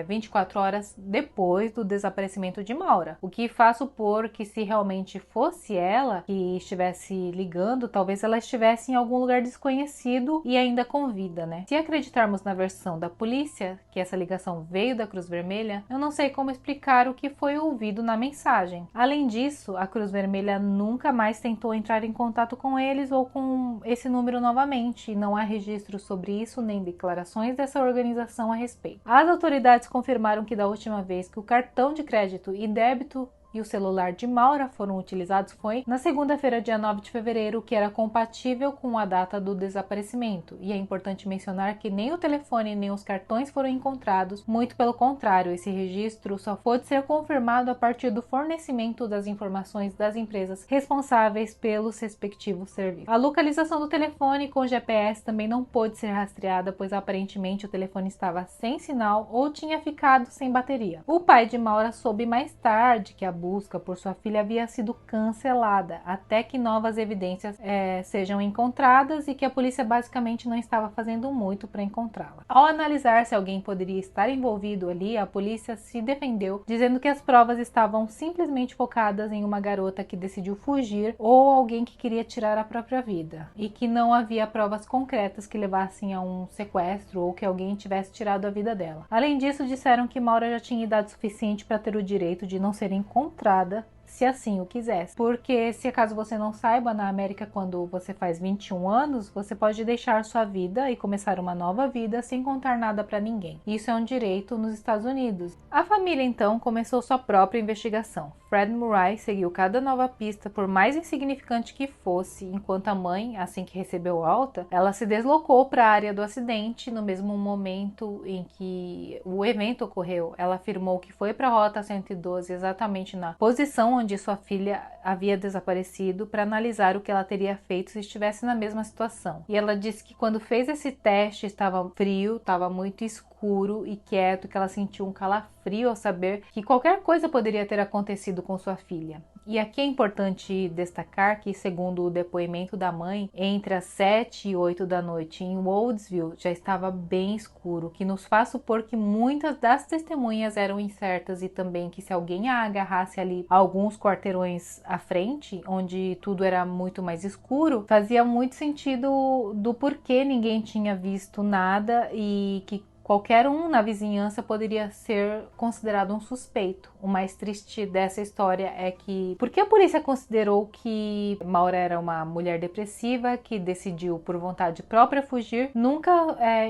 24 horas depois do desaparecimento de Maura, o que faz supor que se realmente fosse ela que estivesse ligando, talvez ela estivesse em algum lugar desconhecido e ainda com vida, né? Se acreditarmos na versão da polícia, que essa ligação veio da Cruz Vermelha, eu não sei como explicar o que foi ouvido na mensagem. Além disso, a Cruz Vermelha nunca mais tentou entrar em contato com eles ou com esse número novamente, e não há registros sobre isso nem declarações dessa organização a respeito. As autoridades confirmaram que da última vez que o cartão de crédito e débito e o celular de Maura foram utilizados foi na segunda-feira, dia 9 de fevereiro, que era compatível com a data do desaparecimento. E é importante mencionar que nem o telefone nem os cartões foram encontrados, muito pelo contrário, esse registro só pôde ser confirmado a partir do fornecimento das informações das empresas responsáveis pelos respectivos serviços. A localização do telefone com GPS também não pôde ser rastreada, pois aparentemente o telefone estava sem sinal ou tinha ficado sem bateria. O pai de Maura soube mais tarde que a busca por sua filha havia sido cancelada até que novas evidências sejam encontradas e que a polícia basicamente não estava fazendo muito para encontrá-la. Ao analisar se alguém poderia estar envolvido ali, a polícia se defendeu, dizendo que as provas estavam simplesmente focadas em uma garota que decidiu fugir ou alguém que queria tirar a própria vida, e que não havia provas concretas que levassem a um sequestro ou que alguém tivesse tirado a vida dela. Além disso, disseram que Maura já tinha idade suficiente para ter o direito de não ser encontrada se assim o quisesse. Porque, se acaso você não saiba, na América, quando você faz 21 anos, você pode deixar sua vida e começar uma nova vida sem contar nada para ninguém. Isso é um direito nos Estados Unidos. A família, então, começou sua própria investigação. Fred Murray seguiu cada nova pista, por mais insignificante que fosse, enquanto a mãe, assim que recebeu alta, ela se deslocou para a área do acidente no mesmo momento em que o evento ocorreu. Ela afirmou que foi para a Rota 112 exatamente na posição onde sua filha havia desaparecido para analisar o que ela teria feito se estivesse na mesma situação. E ela disse que quando fez esse teste estava frio, estava muito escuro e quieto, que ela sentiu um calafrio ao saber que qualquer coisa poderia ter acontecido com sua filha. E aqui é importante destacar que, segundo o depoimento da mãe, entre as 7 e 8 da noite em Woodsville já estava bem escuro, que nos faz supor que muitas das testemunhas eram incertas e também que se alguém a agarrasse ali alguns quarteirões à frente, onde tudo era muito mais escuro, fazia muito sentido do porquê ninguém tinha visto nada e que qualquer um na vizinhança poderia ser considerado um suspeito. O mais triste dessa história é que, porque a polícia considerou que Maura era uma mulher depressiva que decidiu por vontade própria fugir, nunca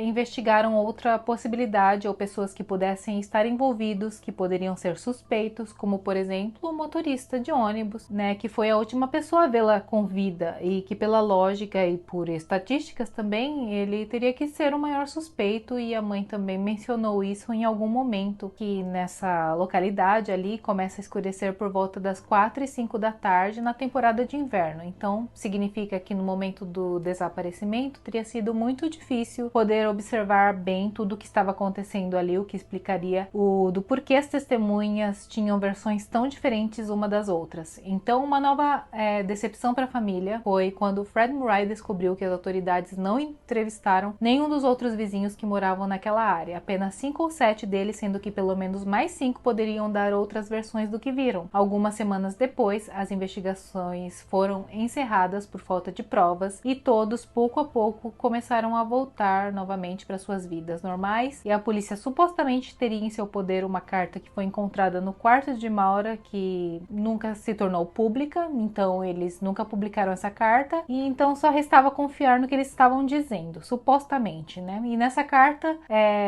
investigaram outra possibilidade ou pessoas que pudessem estar envolvidos, que poderiam ser suspeitos, como por exemplo o motorista de ônibus, né, que foi a última pessoa a vê-la com vida e que pela lógica e por estatísticas também ele teria que ser o maior suspeito, e a mãe também mencionou isso em algum momento, que nessa localidade ali começa a escurecer por volta das 4 e 5 da tarde na temporada de inverno, então significa que no momento do desaparecimento teria sido muito difícil poder observar bem tudo o que estava acontecendo ali, o que explicaria do porquê as testemunhas tinham versões tão diferentes uma das outras. Então uma nova decepção para a família foi quando Fred Murray descobriu que as autoridades não entrevistaram nenhum dos outros vizinhos que moravam naquela área, apenas 5 ou 7 deles, sendo que pelo menos mais 5 poderiam dar outras versões do que viram. Algumas semanas depois, as investigações foram encerradas por falta de provas e todos, pouco a pouco, começaram a voltar novamente para suas vidas normais, e a polícia supostamente teria em seu poder uma carta que foi encontrada no quarto de Maura, que nunca se tornou pública, então eles nunca publicaram essa carta, e então só restava confiar no que eles estavam dizendo, supostamente, né? E nessa carta,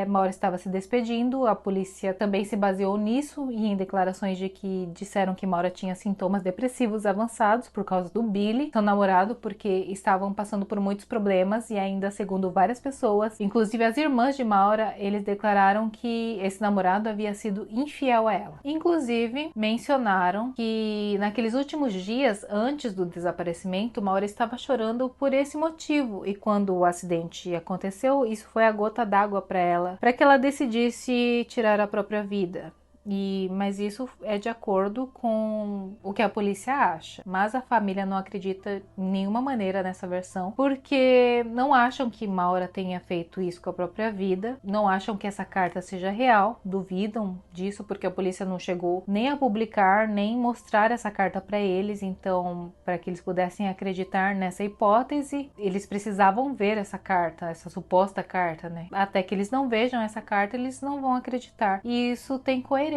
Maura estava se despedindo, a polícia também se baseou nisso e em declarações de que disseram que Maura tinha sintomas depressivos avançados por causa do Billy, seu namorado, porque estavam passando por muitos problemas, e ainda segundo várias pessoas, inclusive as irmãs de Maura, eles declararam que esse namorado havia sido infiel a ela. Inclusive, mencionaram que naqueles últimos dias antes do desaparecimento, Maura estava chorando por esse motivo, e quando o acidente aconteceu, isso foi a gota d'água para ela, para que ela decidisse tirar a própria vida. Mas isso é de acordo com o que a polícia acha. Mas a família não acredita em nenhuma maneira nessa versão, porque não acham que Maura tenha feito isso com a própria vida, não acham que essa carta seja real, duvidam disso porque a polícia não chegou nem a publicar, nem mostrar essa carta para eles. Então, para que eles pudessem acreditar nessa hipótese, eles precisavam ver essa carta, essa suposta carta, né? Até que eles não vejam essa carta, eles não vão acreditar. E isso tem coerência,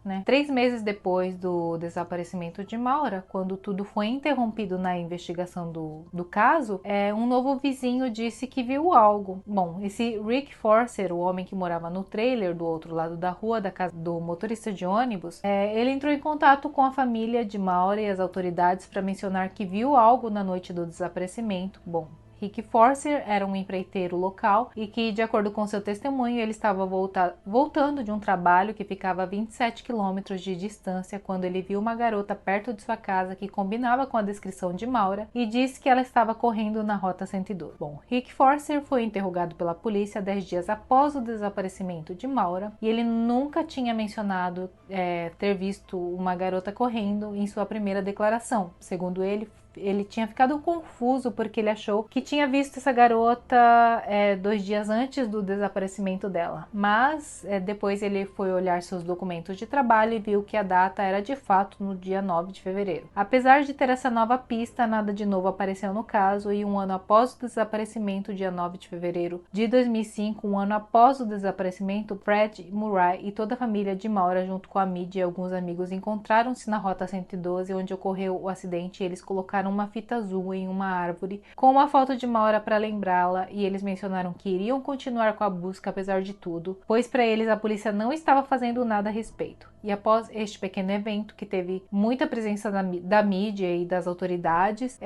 né? 3 meses depois do desaparecimento de Maura, quando tudo foi interrompido na investigação do caso, um novo vizinho disse que viu algo. Bom, esse Rick Forcer, o homem que morava no trailer do outro lado da rua da casa do motorista de ônibus, ele entrou em contato com a família de Maura e as autoridades para mencionar que viu algo na noite do desaparecimento. Bom, Rick Forcer era um empreiteiro local e que, de acordo com seu testemunho, ele estava voltando de um trabalho que ficava a 27 quilômetros de distância quando ele viu uma garota perto de sua casa que combinava com a descrição de Maura e disse que ela estava correndo na Rota 112. Bom, Rick Forcer foi interrogado pela polícia 10 dias após o desaparecimento de Maura e ele nunca tinha mencionado ter visto uma garota correndo em sua primeira declaração. Segundo ele tinha ficado confuso porque ele achou que tinha visto essa garota 2 dias antes do desaparecimento dela. Mas depois ele foi olhar seus documentos de trabalho e viu que a data era de fato no dia 9 de fevereiro. Apesar de ter essa nova pista, nada de novo apareceu no caso, e um ano após o desaparecimento, dia 9 de fevereiro de 2005, um ano após o desaparecimento, Fred Murray e toda a família de Maura, junto com a mídia e alguns amigos, encontraram-se na Rota 112, onde ocorreu o acidente, e eles colocaram uma fita azul em uma árvore com uma foto de Maura para lembrá-la, e eles mencionaram que iriam continuar com a busca apesar de tudo, pois para eles a polícia não estava fazendo nada a respeito. E após este pequeno evento, que teve muita presença da mídia e das autoridades,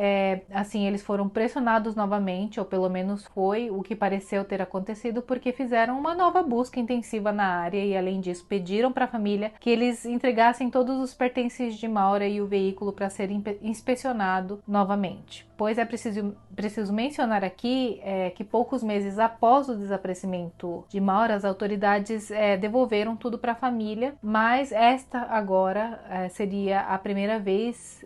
assim, eles foram pressionados novamente, ou pelo menos foi o que pareceu ter acontecido, porque fizeram uma nova busca intensiva na área e, além disso, pediram para a família que eles entregassem todos os pertences de Maura e o veículo para ser inspecionado novamente. Pois é preciso mencionar aqui que poucos meses após o desaparecimento de Maura, as autoridades devolveram tudo para a família, mas esta agora seria a primeira vez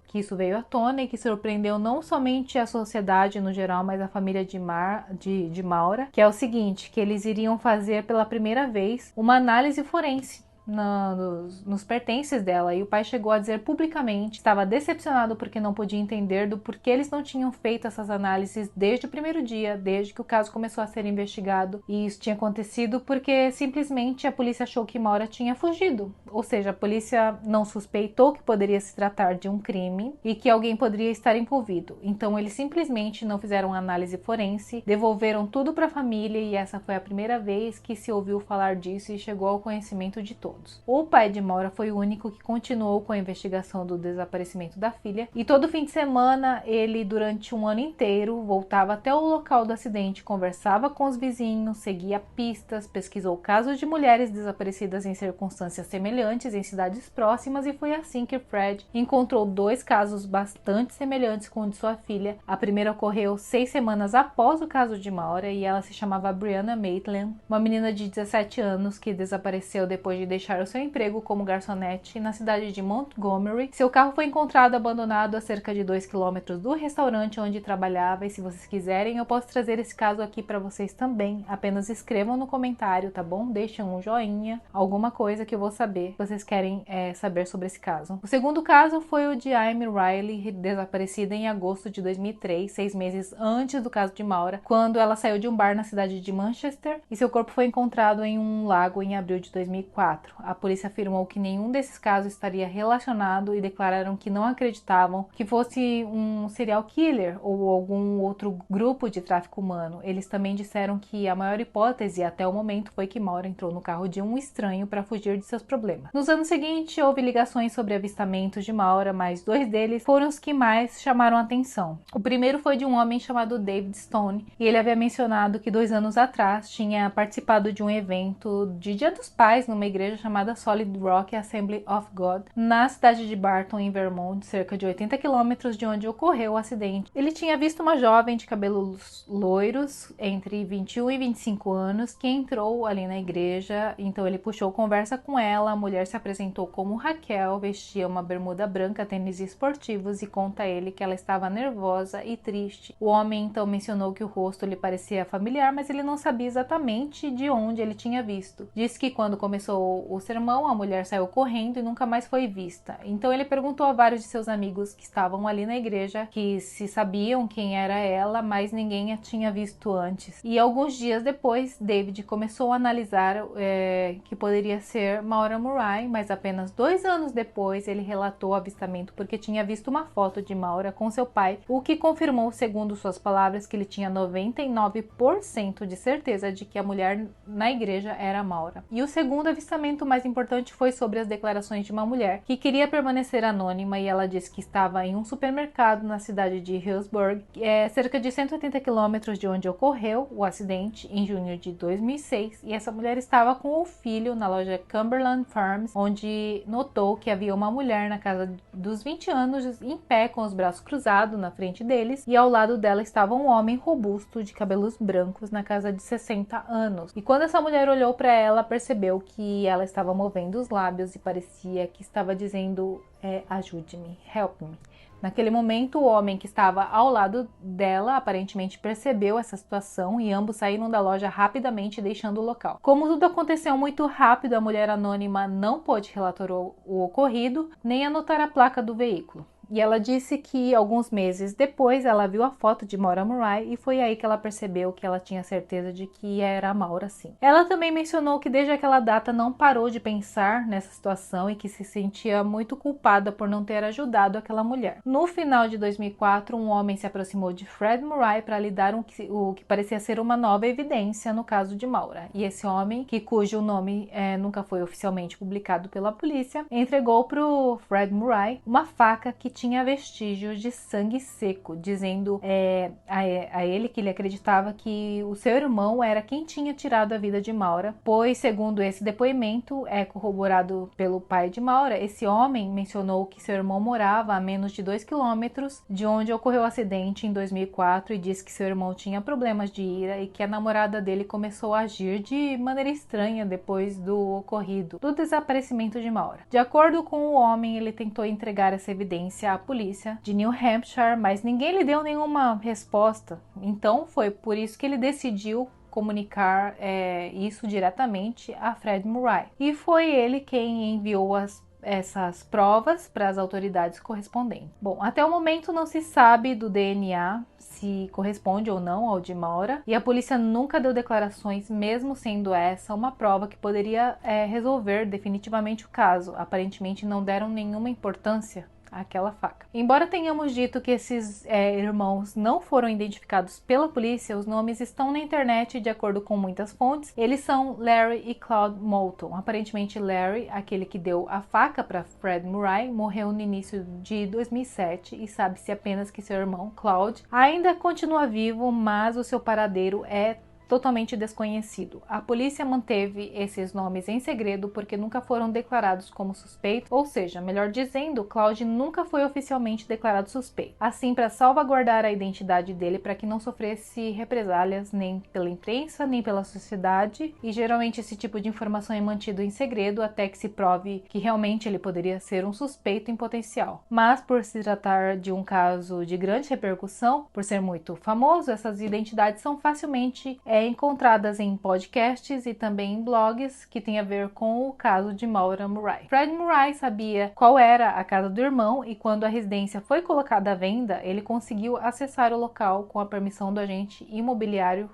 que isso veio à tona e que surpreendeu não somente a sociedade no geral, mas a família de Maura, que é o seguinte, que eles iriam fazer pela primeira vez uma análise forense nos pertences dela, e o pai chegou a dizer publicamente que estava decepcionado porque não podia entender do porquê eles não tinham feito essas análises desde o primeiro dia, desde que o caso começou a ser investigado. E isso tinha acontecido porque simplesmente a polícia achou que Maura tinha fugido, ou seja, a polícia não suspeitou que poderia se tratar de um crime e que alguém poderia estar envolvido. Então eles simplesmente não fizeram análise forense, devolveram tudo para a família, e essa foi a primeira vez que se ouviu falar disso e chegou ao conhecimento de todos. O pai de Maura foi o único que continuou com a investigação do desaparecimento da filha, e todo fim de semana ele, durante um ano inteiro, voltava até o local do acidente, conversava com os vizinhos, seguia pistas, pesquisou casos de mulheres desaparecidas em circunstâncias semelhantes em cidades próximas, e foi assim que Fred encontrou 2 casos bastante semelhantes com o de sua filha. A primeira ocorreu 6 semanas após o caso de Maura, e ela se chamava Brianna Maitland, uma menina de 17 anos que desapareceu depois de deixar o seu emprego como garçonete na cidade de Montgomery. Seu carro foi encontrado abandonado a cerca de 2 quilômetros do restaurante onde trabalhava, e se vocês quiserem eu posso trazer esse caso aqui para vocês também. Apenas escrevam no comentário, tá bom? Deixem um joinha, alguma coisa que eu vou saber se vocês querem saber sobre esse caso. O segundo caso foi o de Amy Riley, desaparecida em agosto de 2003, 6 meses antes do caso de Maura, quando ela saiu de um bar na cidade de Manchester e seu corpo foi encontrado em um lago em abril de 2004. A polícia afirmou que nenhum desses casos estaria relacionado e declararam que não acreditavam que fosse um serial killer ou algum outro grupo de tráfico humano. Eles também disseram que a maior hipótese até o momento foi que Maura entrou no carro de um estranho para fugir de seus problemas. Nos anos seguintes, houve ligações sobre avistamentos de Maura, mas 2 deles foram os que mais chamaram a atenção. O primeiro foi de um homem chamado David Stone, e ele havia mencionado que 2 anos atrás tinha participado de um evento de Dia dos Pais numa igreja chamada Solid Rock Assembly of God, na cidade de Barton, em Vermont, cerca de 80 quilômetros de onde ocorreu o acidente. Ele tinha visto uma jovem de cabelos loiros, entre 21 e 25 anos, que entrou ali na igreja, então ele puxou conversa com ela. A mulher se apresentou como Raquel, vestia uma bermuda branca, tênis esportivos, e conta a ele que ela estava nervosa e triste. O homem então mencionou que o rosto lhe parecia familiar, mas ele não sabia exatamente de onde ele tinha visto. Disse que quando começou o sermão, a mulher saiu correndo e nunca mais foi vista. Então ele perguntou a vários de seus amigos que estavam ali na igreja que se sabiam quem era ela, mas ninguém a tinha visto antes. E alguns dias depois, David começou a analisar que poderia ser Maura Murray, mas apenas 2 anos depois ele relatou o avistamento porque tinha visto uma foto de Maura com seu pai, o que confirmou, segundo suas palavras, que ele tinha 99% de certeza de que a mulher na igreja era Maura. E o segundo avistamento mais importante foi sobre as declarações de uma mulher que queria permanecer anônima, e ela disse que estava em um supermercado na cidade de Hillsborough, cerca de 180 quilômetros de onde ocorreu o acidente, em junho de 2006, e essa mulher estava com o filho na loja Cumberland Farms, onde notou que havia uma mulher na casa dos 20 anos em pé com os braços cruzados na frente deles, e ao lado dela estava um homem robusto de cabelos brancos na casa de 60 anos. E quando essa mulher olhou para ela, percebeu que ela estava movendo os lábios e parecia que estava dizendo ajude-me, help me. Naquele momento, o homem que estava ao lado dela aparentemente percebeu essa situação e ambos saíram da loja rapidamente, deixando o local. Como tudo aconteceu muito rápido, a mulher anônima não pôde relatar o ocorrido, nem anotar a placa do veículo. E ela disse que alguns meses depois ela viu a foto de Maura Murray e foi aí que ela percebeu que ela tinha certeza de que era a Maura sim. Ela também mencionou que desde aquela data não parou de pensar nessa situação e que se sentia muito culpada por não ter ajudado aquela mulher. No final de 2004, um homem se aproximou de Fred Murray para lhe dar o que parecia ser uma nova evidência no caso de Maura. E esse homem, cujo nome nunca foi oficialmente publicado pela polícia, entregou para o Fred Murray uma faca que tinha vestígios de sangue seco, dizendo a ele que ele acreditava que o seu irmão era quem tinha tirado a vida de Maura, pois, segundo esse depoimento, corroborado pelo pai de Maura, esse homem mencionou que seu irmão morava a menos de 2 quilômetros de onde ocorreu o acidente em 2004 e disse que seu irmão tinha problemas de ira e que a namorada dele começou a agir de maneira estranha depois do ocorrido, do desaparecimento de Maura. De acordo com o homem, ele tentou entregar essa evidência à polícia de New Hampshire, mas ninguém lhe deu nenhuma resposta. Então foi por isso que ele decidiu comunicar isso diretamente a Fred Murray. E foi ele quem enviou essas provas para as autoridades correspondentes. Bom, até o momento não se sabe do DNA, se corresponde ou não ao de Maura, e a polícia nunca deu declarações, mesmo sendo essa uma prova que poderia resolver definitivamente o caso. Aparentemente não deram nenhuma importância àquela faca. Embora tenhamos dito que esses irmãos não foram identificados pela polícia, os nomes estão na internet de acordo com muitas fontes. Eles são Larry e Claude Moulton. Aparentemente Larry, aquele que deu a faca para Fred Murray, morreu no início de 2007 e sabe-se apenas que seu irmão Claude ainda continua vivo, mas o seu paradeiro é totalmente desconhecido. A polícia manteve esses nomes em segredo porque nunca foram declarados como suspeitos, ou seja, melhor dizendo, Claude nunca foi oficialmente declarado suspeito. Assim, para salvaguardar a identidade dele para que não sofresse represálias nem pela imprensa, nem pela sociedade, e geralmente esse tipo de informação é mantido em segredo até que se prove que realmente ele poderia ser um suspeito em potencial. Mas por se tratar de um caso de grande repercussão, por ser muito famoso, essas identidades são facilmente encontradas em podcasts e também em blogs que tem a ver com o caso de Maura Murray. Fred Murray sabia qual era a casa do irmão e quando a residência foi colocada à venda, ele conseguiu acessar o local com a permissão do agente imobiliário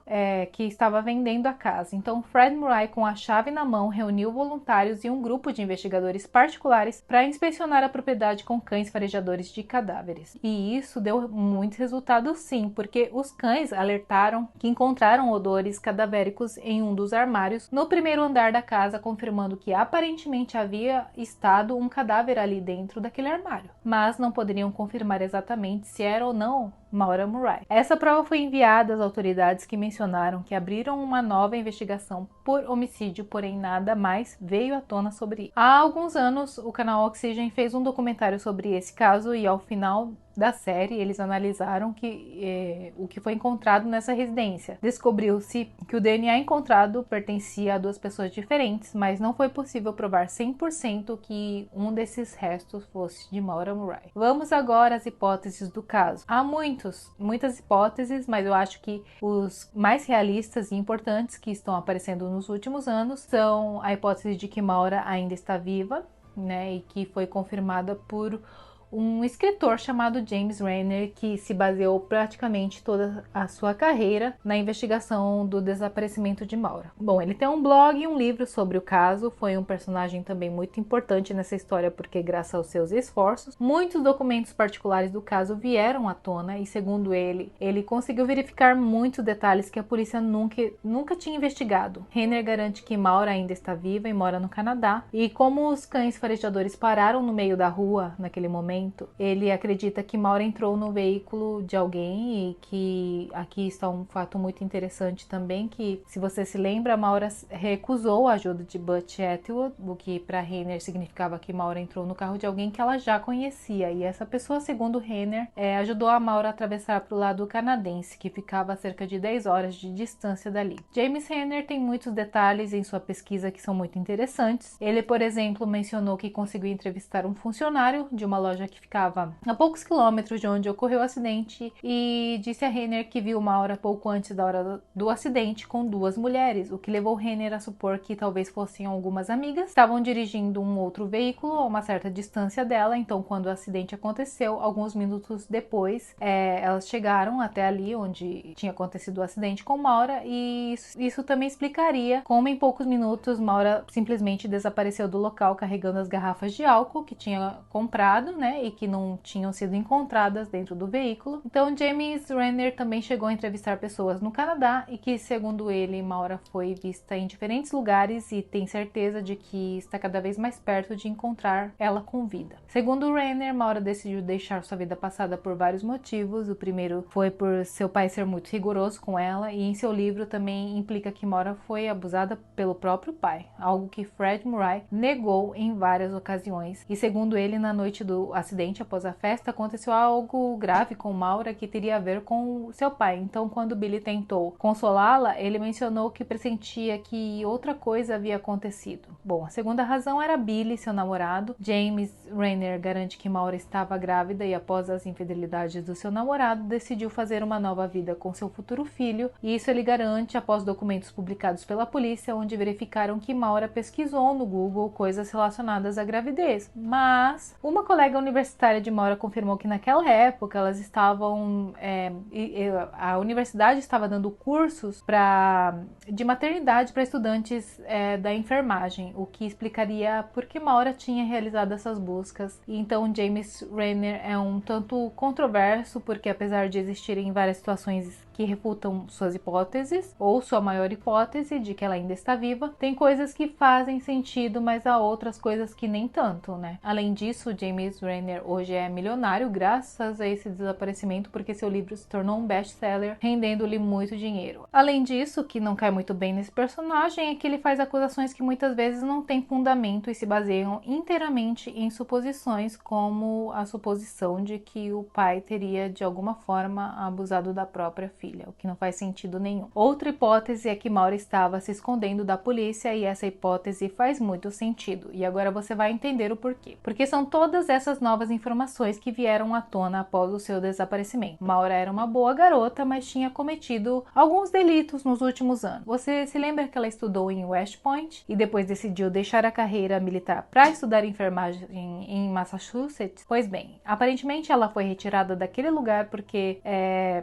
que estava vendendo a casa. Então, Fred Murray, com a chave na mão, reuniu voluntários e um grupo de investigadores particulares para inspecionar a propriedade com cães farejadores de cadáveres. E isso deu muitos resultados sim, porque os cães alertaram que encontraram odores cadavéricos em um dos armários no primeiro andar da casa, confirmando que aparentemente havia estado um cadáver ali dentro daquele armário, mas não poderiam confirmar exatamente se era ou não Maura Murray. Essa prova foi enviada às autoridades, que mencionaram que abriram uma nova investigação por homicídio, porém nada mais veio à tona sobre isso. Há alguns anos, o canal Oxygen fez um documentário sobre esse caso e ao final da série eles analisaram o que foi encontrado nessa residência. Descobriu-se que o DNA encontrado pertencia a duas pessoas diferentes, mas não foi possível provar 100% que um desses restos fosse de Maura Murray. Vamos agora às hipóteses do caso. Há muitas hipóteses, mas eu acho que os mais realistas e importantes que estão aparecendo nos últimos anos são a hipótese de que Maura ainda está viva, né, e que foi confirmada por um escritor chamado James Renner, que se baseou praticamente toda a sua carreira na investigação do desaparecimento de Maura. Bom, ele tem um blog e um livro sobre o caso, foi um personagem também muito importante nessa história porque graças aos seus esforços, muitos documentos particulares do caso vieram à tona e segundo ele conseguiu verificar muitos detalhes que a polícia nunca tinha investigado. Renner garante que Maura ainda está viva e mora no Canadá, e como os cães farejadores pararam no meio da rua naquele momento, ele acredita que Maura entrou no veículo de alguém e que aqui está um fato muito interessante também, que se você se lembra, Maura recusou a ajuda de Butch Atwood, o que para Renner significava que Maura entrou no carro de alguém que ela já conhecia, e essa pessoa, segundo Renner, ajudou a Maura a atravessar para o lado canadense, que ficava a cerca de 10 horas de distância dali. James Renner tem muitos detalhes em sua pesquisa que são muito interessantes. Ele, por exemplo, mencionou que conseguiu entrevistar um funcionário de uma loja que ficava a poucos quilômetros de onde ocorreu o acidente e disse a Renner que viu Maura pouco antes da hora do acidente com duas mulheres, o que levou Renner a supor que talvez fossem algumas amigas. Estavam dirigindo um outro veículo a uma certa distância dela, então quando o acidente aconteceu, alguns minutos depois, elas chegaram até ali onde tinha acontecido o acidente com Maura, e isso também explicaria como em poucos minutos Maura simplesmente desapareceu do local carregando as garrafas de álcool que tinha comprado, né, e que não tinham sido encontradas dentro do veículo. Então James Renner também chegou a entrevistar pessoas no Canadá e que, segundo ele, Maura foi vista em diferentes lugares e tem certeza de que está cada vez mais perto de encontrar ela com vida. Segundo Renner, Maura decidiu deixar sua vida passada por vários motivos. O primeiro foi por seu pai ser muito rigoroso com ela, e em seu livro também implica que Maura foi abusada pelo próprio pai, algo que Fred Murray negou em várias ocasiões. E segundo ele, na noite do acidente acidente após a festa, aconteceu algo grave com Maura que teria a ver com seu pai. Então, quando Billy tentou consolá-la, ele mencionou que pressentia que outra coisa havia acontecido. Bom, a segunda razão era Billy, seu namorado. James Rainer garante que Maura estava grávida e, após as infidelidades do seu namorado, decidiu fazer uma nova vida com seu futuro filho, e isso ele garante após documentos publicados pela polícia, onde verificaram que Maura pesquisou no Google coisas relacionadas à gravidez. Mas uma colega universitária de Maura confirmou que naquela época elas estavam a universidade estava dando cursos de maternidade para estudantes da enfermagem, o que explicaria por que Maura tinha realizado essas buscas. E então James Rainer é um tanto controverso, porque apesar de existirem várias situações que refutam suas hipóteses, ou sua maior hipótese de que ela ainda está viva, tem coisas que fazem sentido, mas há outras coisas que nem tanto, né? Além disso, James Rainer hoje é milionário graças a esse desaparecimento, porque seu livro se tornou um best-seller, rendendo-lhe muito dinheiro. Além disso, o que não cai muito bem nesse personagem é que ele faz acusações que muitas vezes não têm fundamento e se baseiam inteiramente em suposições, como a suposição de que o pai teria de alguma forma abusado da própria filha, o que não faz sentido nenhum. Outra hipótese é que Maura estava se escondendo da polícia, e essa hipótese faz muito sentido, e agora você vai entender o porquê. Porque são todas essas novas informações que vieram à tona após o seu desaparecimento. Maura era uma boa garota, mas tinha cometido alguns delitos nos últimos anos. Você se lembra que ela estudou em West Point e depois decidiu deixar a carreira militar para estudar enfermagem em Massachusetts? Pois bem, aparentemente ela foi retirada daquele lugar porque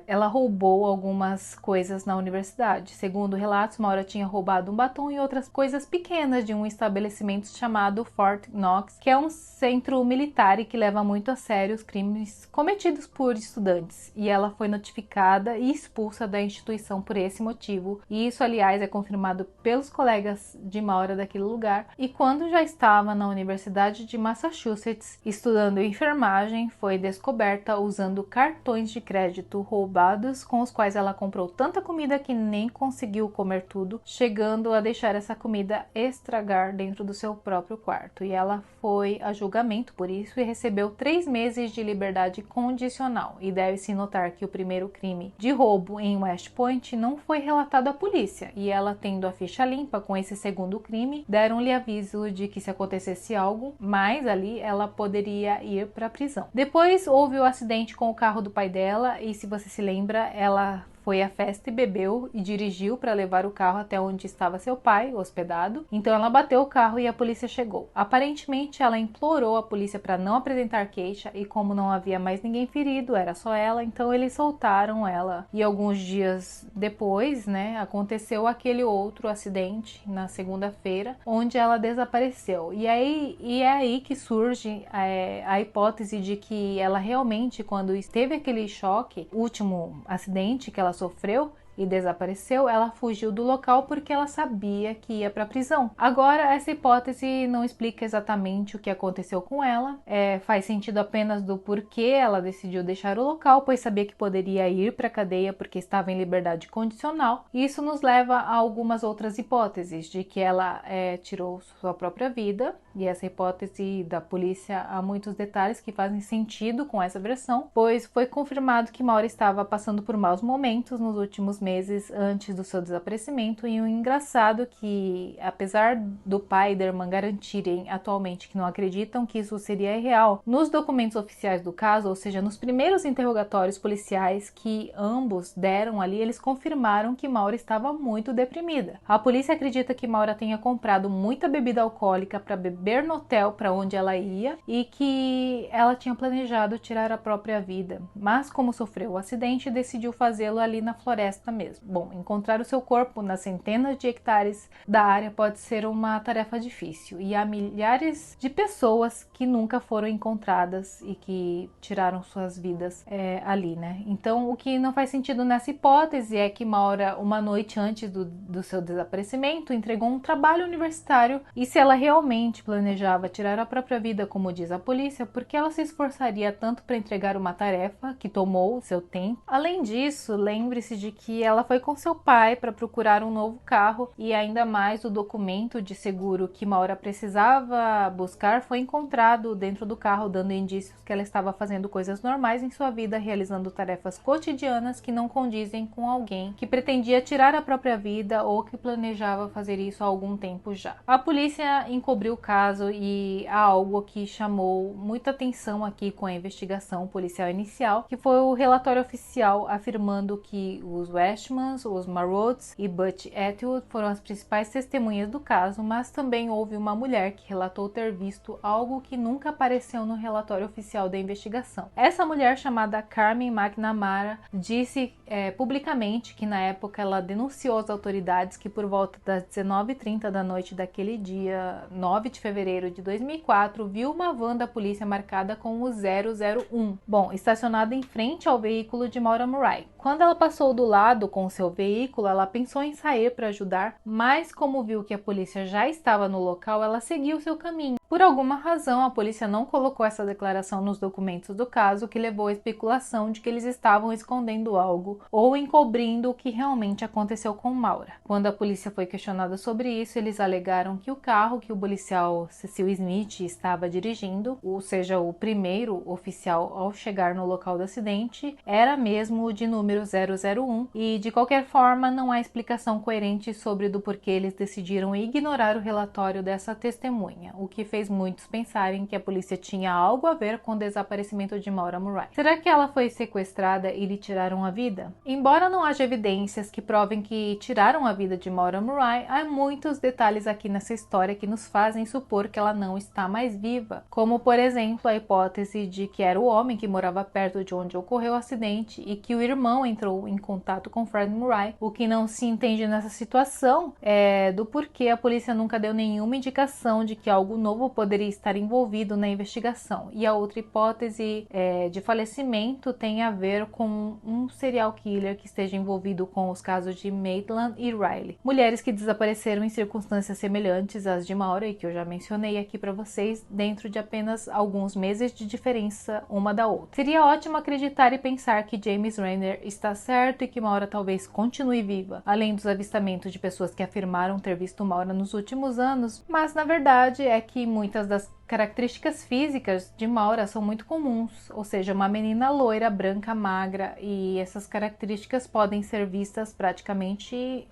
ela roubou algumas coisas na universidade. Segundo relatos, Maura tinha roubado um batom e outras coisas pequenas de um estabelecimento chamado Fort Knox, que é um centro militar e que leva muito a sério os crimes cometidos por estudantes. E ela foi notificada e expulsa da instituição por esse motivo. E isso, aliás, é confirmado pelos colegas de Maura daquele lugar. E quando já estava na Universidade de Massachusetts estudando enfermagem, foi descoberta usando cartões de crédito roubados com os quais ela comprou tanta comida que nem conseguiu comer tudo, chegando a deixar essa comida estragar dentro do seu próprio quarto. E ela foi a julgamento por isso e recebeu 3 meses de liberdade condicional. E deve-se notar que o primeiro crime de roubo em West Point não foi relatado à polícia, e ela, tendo a ficha limpa com esse segundo crime, deram-lhe aviso de que se acontecesse algo mais ali, ela poderia ir para a prisão. Depois houve o acidente com o carro do pai dela, e se você se lembra, ela foi à festa e bebeu e dirigiu para levar o carro até onde estava seu pai, hospedado. Então ela bateu o carro e a polícia chegou. Aparentemente ela implorou a polícia para não apresentar queixa, e como não havia mais ninguém ferido, era só ela, então eles soltaram ela. E alguns dias depois, né, aconteceu aquele outro acidente na segunda-feira, onde ela desapareceu. E é aí que surge a hipótese de que ela realmente, quando esteve aquele choque, o último acidente que ela sofreu e desapareceu, ela fugiu do local porque ela sabia que ia para a prisão. Agora, essa hipótese não explica exatamente o que aconteceu com ela, faz sentido apenas do porquê ela decidiu deixar o local, pois sabia que poderia ir para a cadeia porque estava em liberdade condicional. E isso nos leva a algumas outras hipóteses, de que ela tirou sua própria vida, e essa hipótese da polícia há muitos detalhes que fazem sentido com essa versão, pois foi confirmado que Maura estava passando por maus momentos nos últimos meses antes do seu desaparecimento. E o engraçado é que, apesar do pai e da irmã garantirem atualmente que não acreditam que isso seria real, nos documentos oficiais do caso, ou seja, nos primeiros interrogatórios policiais que ambos deram ali, eles confirmaram que Maura estava muito deprimida. A polícia acredita que Maura tenha comprado muita bebida alcoólica para beber no hotel para onde ela ia, e que ela tinha planejado tirar a própria vida, mas como sofreu o acidente, decidiu fazê-lo ali na floresta mesmo. Bom, encontrar o seu corpo nas centenas de hectares da área pode ser uma tarefa difícil, e há milhares de pessoas que nunca foram encontradas e que tiraram suas vidas ali, né? Então, o que não faz sentido nessa hipótese é que Maura, uma noite antes do seu desaparecimento, entregou um trabalho universitário, e se ela realmente planejava tirar a própria vida, como diz a polícia, porque ela se esforçaria tanto para entregar uma tarefa que tomou seu tempo. Além disso, lembre-se de que ela foi com seu pai para procurar um novo carro e ainda mais o documento de seguro que Maura precisava buscar foi encontrado dentro do carro, dando indícios que ela estava fazendo coisas normais em sua vida, realizando tarefas cotidianas que não condizem com alguém que pretendia tirar a própria vida ou que planejava fazer isso há algum tempo já. A polícia encobriu o caso e há algo que chamou muita atenção aqui com a investigação policial inicial, que foi o relatório oficial afirmando que os Westmans, os Marrods e Butch Atwood foram as principais testemunhas do caso, mas também houve uma mulher que relatou ter visto algo que nunca apareceu no relatório oficial da investigação. Essa mulher, chamada Carmen McNamara, disse publicamente que na época ela denunciou às autoridades que por volta das 19h30 da noite daquele dia 9 de fevereiro de 2004 viu uma van da polícia marcada com o 001, estacionada em frente ao veículo de Maura Murray. Quando ela passou do lado com seu veículo, ela pensou em sair para ajudar, mas como viu que a polícia já estava no local, ela seguiu seu caminho. Por alguma razão, a polícia não colocou essa declaração nos documentos do caso, o que levou à especulação de que eles estavam escondendo algo ou encobrindo o que realmente aconteceu com Maura. Quando a polícia foi questionada sobre isso, eles alegaram que o carro que o policial Cecil Smith estava dirigindo, ou seja, o primeiro oficial ao chegar no local do acidente, era mesmo o de número 001 e, de qualquer forma, não há explicação coerente sobre do porquê eles decidiram ignorar o relatório dessa testemunha, o que fez muitos pensarem que a polícia tinha algo a ver com o desaparecimento de Maura Murray. Será que ela foi sequestrada e lhe tiraram a vida? Embora não haja evidências que provem que tiraram a vida de Maura Murray, há muitos detalhes aqui nessa história que nos fazem supor que ela não está mais viva, como por exemplo a hipótese de que era o homem que morava perto de onde ocorreu o acidente e que o irmão entrou em contato com Fred Murray. O que não se entende nessa situação é do porquê a polícia nunca deu nenhuma indicação de que algo novo poderia estar envolvido na investigação. E a outra hipótese de falecimento tem a ver com um serial killer que esteja envolvido com os casos de Maitland e Riley, mulheres que desapareceram em circunstâncias semelhantes às de Maura e que eu já mencionei aqui para vocês, dentro de apenas alguns meses de diferença uma da outra. Seria ótimo acreditar e pensar que James Renner está certo e que Maura talvez continue viva, além dos avistamentos de pessoas que afirmaram ter visto Maura nos últimos anos, mas na verdade é que muitas das características físicas de Maura são muito comuns, ou seja, uma menina loira, branca, magra, e essas características podem ser vistas praticamente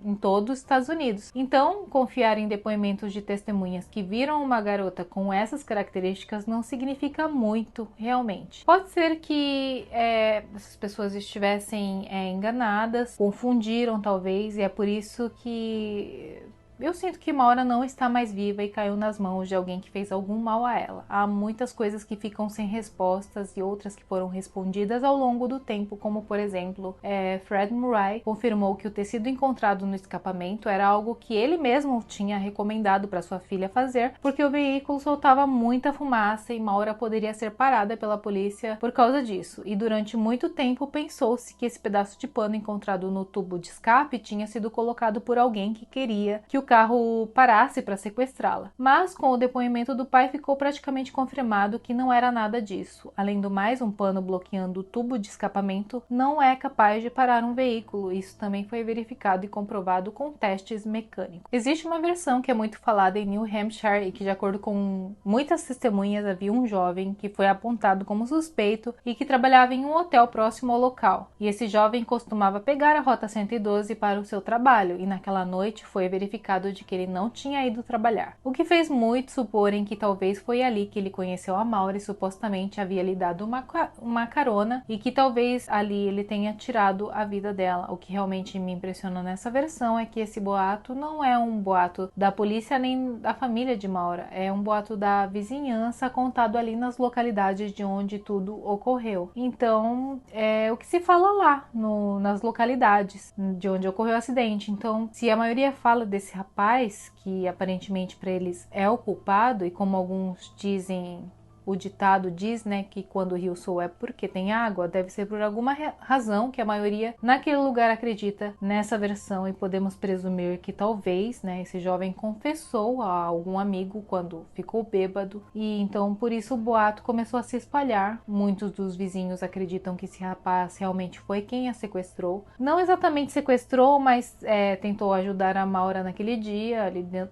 em todos os Estados Unidos. Então, confiar em depoimentos de testemunhas que viram uma garota com essas características não significa muito, realmente. Pode ser que essas pessoas estivessem enganadas, confundiram talvez, e é por isso que eu sinto que Maura não está mais viva e caiu nas mãos de alguém que fez algum mal a ela. Há muitas coisas que ficam sem respostas e outras que foram respondidas ao longo do tempo, como por exemplo, Fred Murray confirmou que o tecido encontrado no escapamento era algo que ele mesmo tinha recomendado para sua filha fazer, porque o veículo soltava muita fumaça e Maura poderia ser parada pela polícia por causa disso. E durante muito tempo pensou-se que esse pedaço de pano encontrado no tubo de escape tinha sido colocado por alguém que queria que o carro parasse para sequestrá-la. Mas com o depoimento do pai ficou praticamente confirmado que não era nada disso. Além do mais, um pano bloqueando o tubo de escapamento não é capaz de parar um veículo. Isso também foi verificado e comprovado com testes mecânicos. Existe uma versão que é muito falada em New Hampshire e que, de acordo com muitas testemunhas, havia um jovem que foi apontado como suspeito e que trabalhava em um hotel próximo ao local. E esse jovem costumava pegar a Rota 112 para o seu trabalho e naquela noite foi verificado de que ele não tinha ido trabalhar, o que fez muitos suporem que talvez foi ali que ele conheceu a Maura e supostamente havia lhe dado uma carona e que talvez ali ele tenha tirado a vida dela. O que realmente me impressiona nessa versão é que esse boato não é um boato da polícia nem da família de Maura, é um boato da vizinhança contado ali nas localidades de onde tudo ocorreu. Então, é o que se fala lá, nas localidades de onde ocorreu o acidente. Então, se a maioria fala desse rapaz, que aparentemente para eles é o culpado, e como alguns dizem o ditado diz, né, que quando o rio soa é porque tem água, deve ser por alguma razão que a maioria naquele lugar acredita nessa versão, e podemos presumir que talvez, né, esse jovem confessou a algum amigo quando ficou bêbado, e então por isso o boato começou a se espalhar. Muitos dos vizinhos acreditam que esse rapaz realmente foi quem a sequestrou. Não exatamente sequestrou, mas tentou ajudar a Maura naquele dia,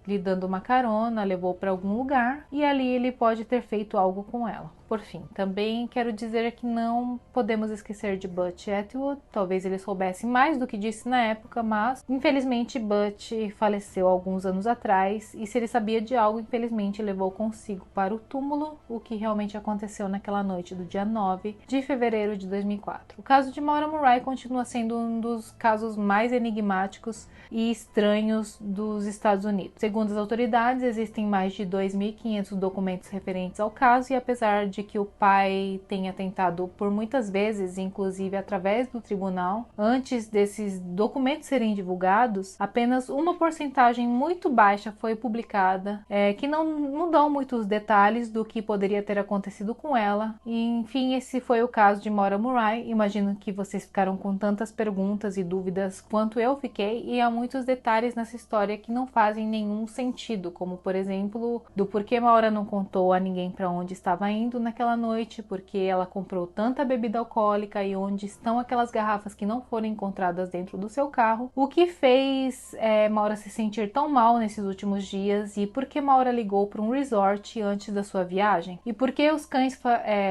lhe dando uma carona, levou para algum lugar e ali ele pode ter feito algo com ela. Por fim, também quero dizer que não podemos esquecer de Butch Atwood. Talvez ele soubesse mais do que disse na época, mas infelizmente Butch faleceu alguns anos atrás, e se ele sabia de algo, infelizmente levou consigo para o túmulo o que realmente aconteceu naquela noite do dia 9 de fevereiro de 2004. O caso de Maura Murray continua sendo um dos casos mais enigmáticos e estranhos dos Estados Unidos. Segundo as autoridades, existem mais de 2.500 documentos referentes ao caso, e apesar de que o pai tenha tentado por muitas vezes, inclusive através do tribunal, antes desses documentos serem divulgados, apenas uma porcentagem muito baixa foi publicada, que não dão muitos detalhes do que poderia ter acontecido com ela. E, enfim, esse foi o caso de Maura Murray. Imagino que vocês ficaram com tantas perguntas e dúvidas quanto eu fiquei, e há muitos detalhes nessa história que não fazem nenhum sentido, como por exemplo, do porquê Maura não contou a ninguém para onde estava indo naquela noite, porque ela comprou tanta bebida alcoólica e onde estão aquelas garrafas que não foram encontradas dentro do seu carro, o que fez Maura se sentir tão mal nesses últimos dias, e por que Maura ligou para um resort antes da sua viagem, e por que os cães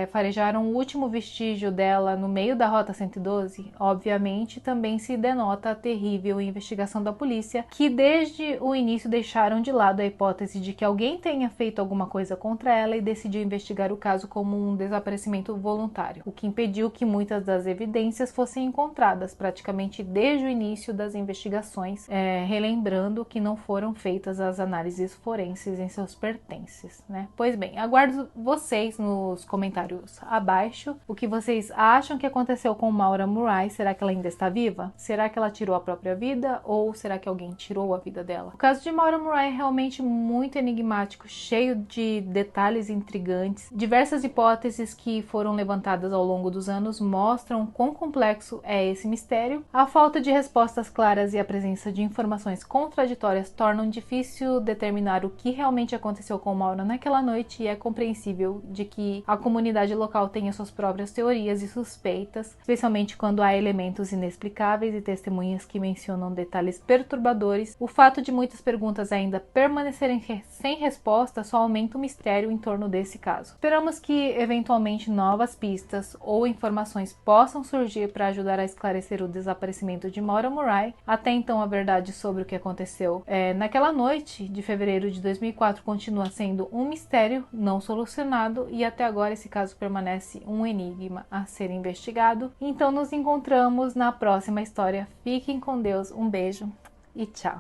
farejaram o último vestígio dela no meio da Rota 112. Obviamente também se denota a terrível investigação da polícia, que desde o início deixaram de lado a hipótese de que alguém tenha feito alguma coisa contra ela e decidiu investigar o caso como um desaparecimento voluntário, o que impediu que muitas das evidências fossem encontradas praticamente desde o início das investigações, relembrando que não foram feitas as análises forenses em seus pertences, né? Pois bem, aguardo vocês nos comentários abaixo o que vocês acham que aconteceu com Maura Murray. Será que ela ainda está viva? Será que ela tirou a própria vida, ou será que alguém tirou a vida dela? O caso de Maura Murray é realmente muito enigmático, cheio de detalhes intrigantes. Diversas hipóteses que foram levantadas ao longo dos anos mostram quão complexo é esse mistério. A falta de respostas claras e a presença de informações contraditórias tornam difícil determinar o que realmente aconteceu com Maura naquela noite, e é compreensível de que a comunidade local tenha suas próprias teorias e suspeitas, especialmente quando há elementos inexplicáveis e testemunhas que mencionam detalhes perturbadores. O fato de muitas perguntas ainda permanecerem sem resposta só aumenta o mistério em torno desse caso. Esperamos que eventualmente novas pistas ou informações possam surgir para ajudar a esclarecer o desaparecimento de Maura Murray. Até então, a verdade sobre o que aconteceu naquela noite de fevereiro de 2004 continua sendo um mistério não solucionado, e até agora esse caso permanece um enigma a ser investigado. Então nos encontramos na próxima história. Fiquem com Deus, um beijo e tchau!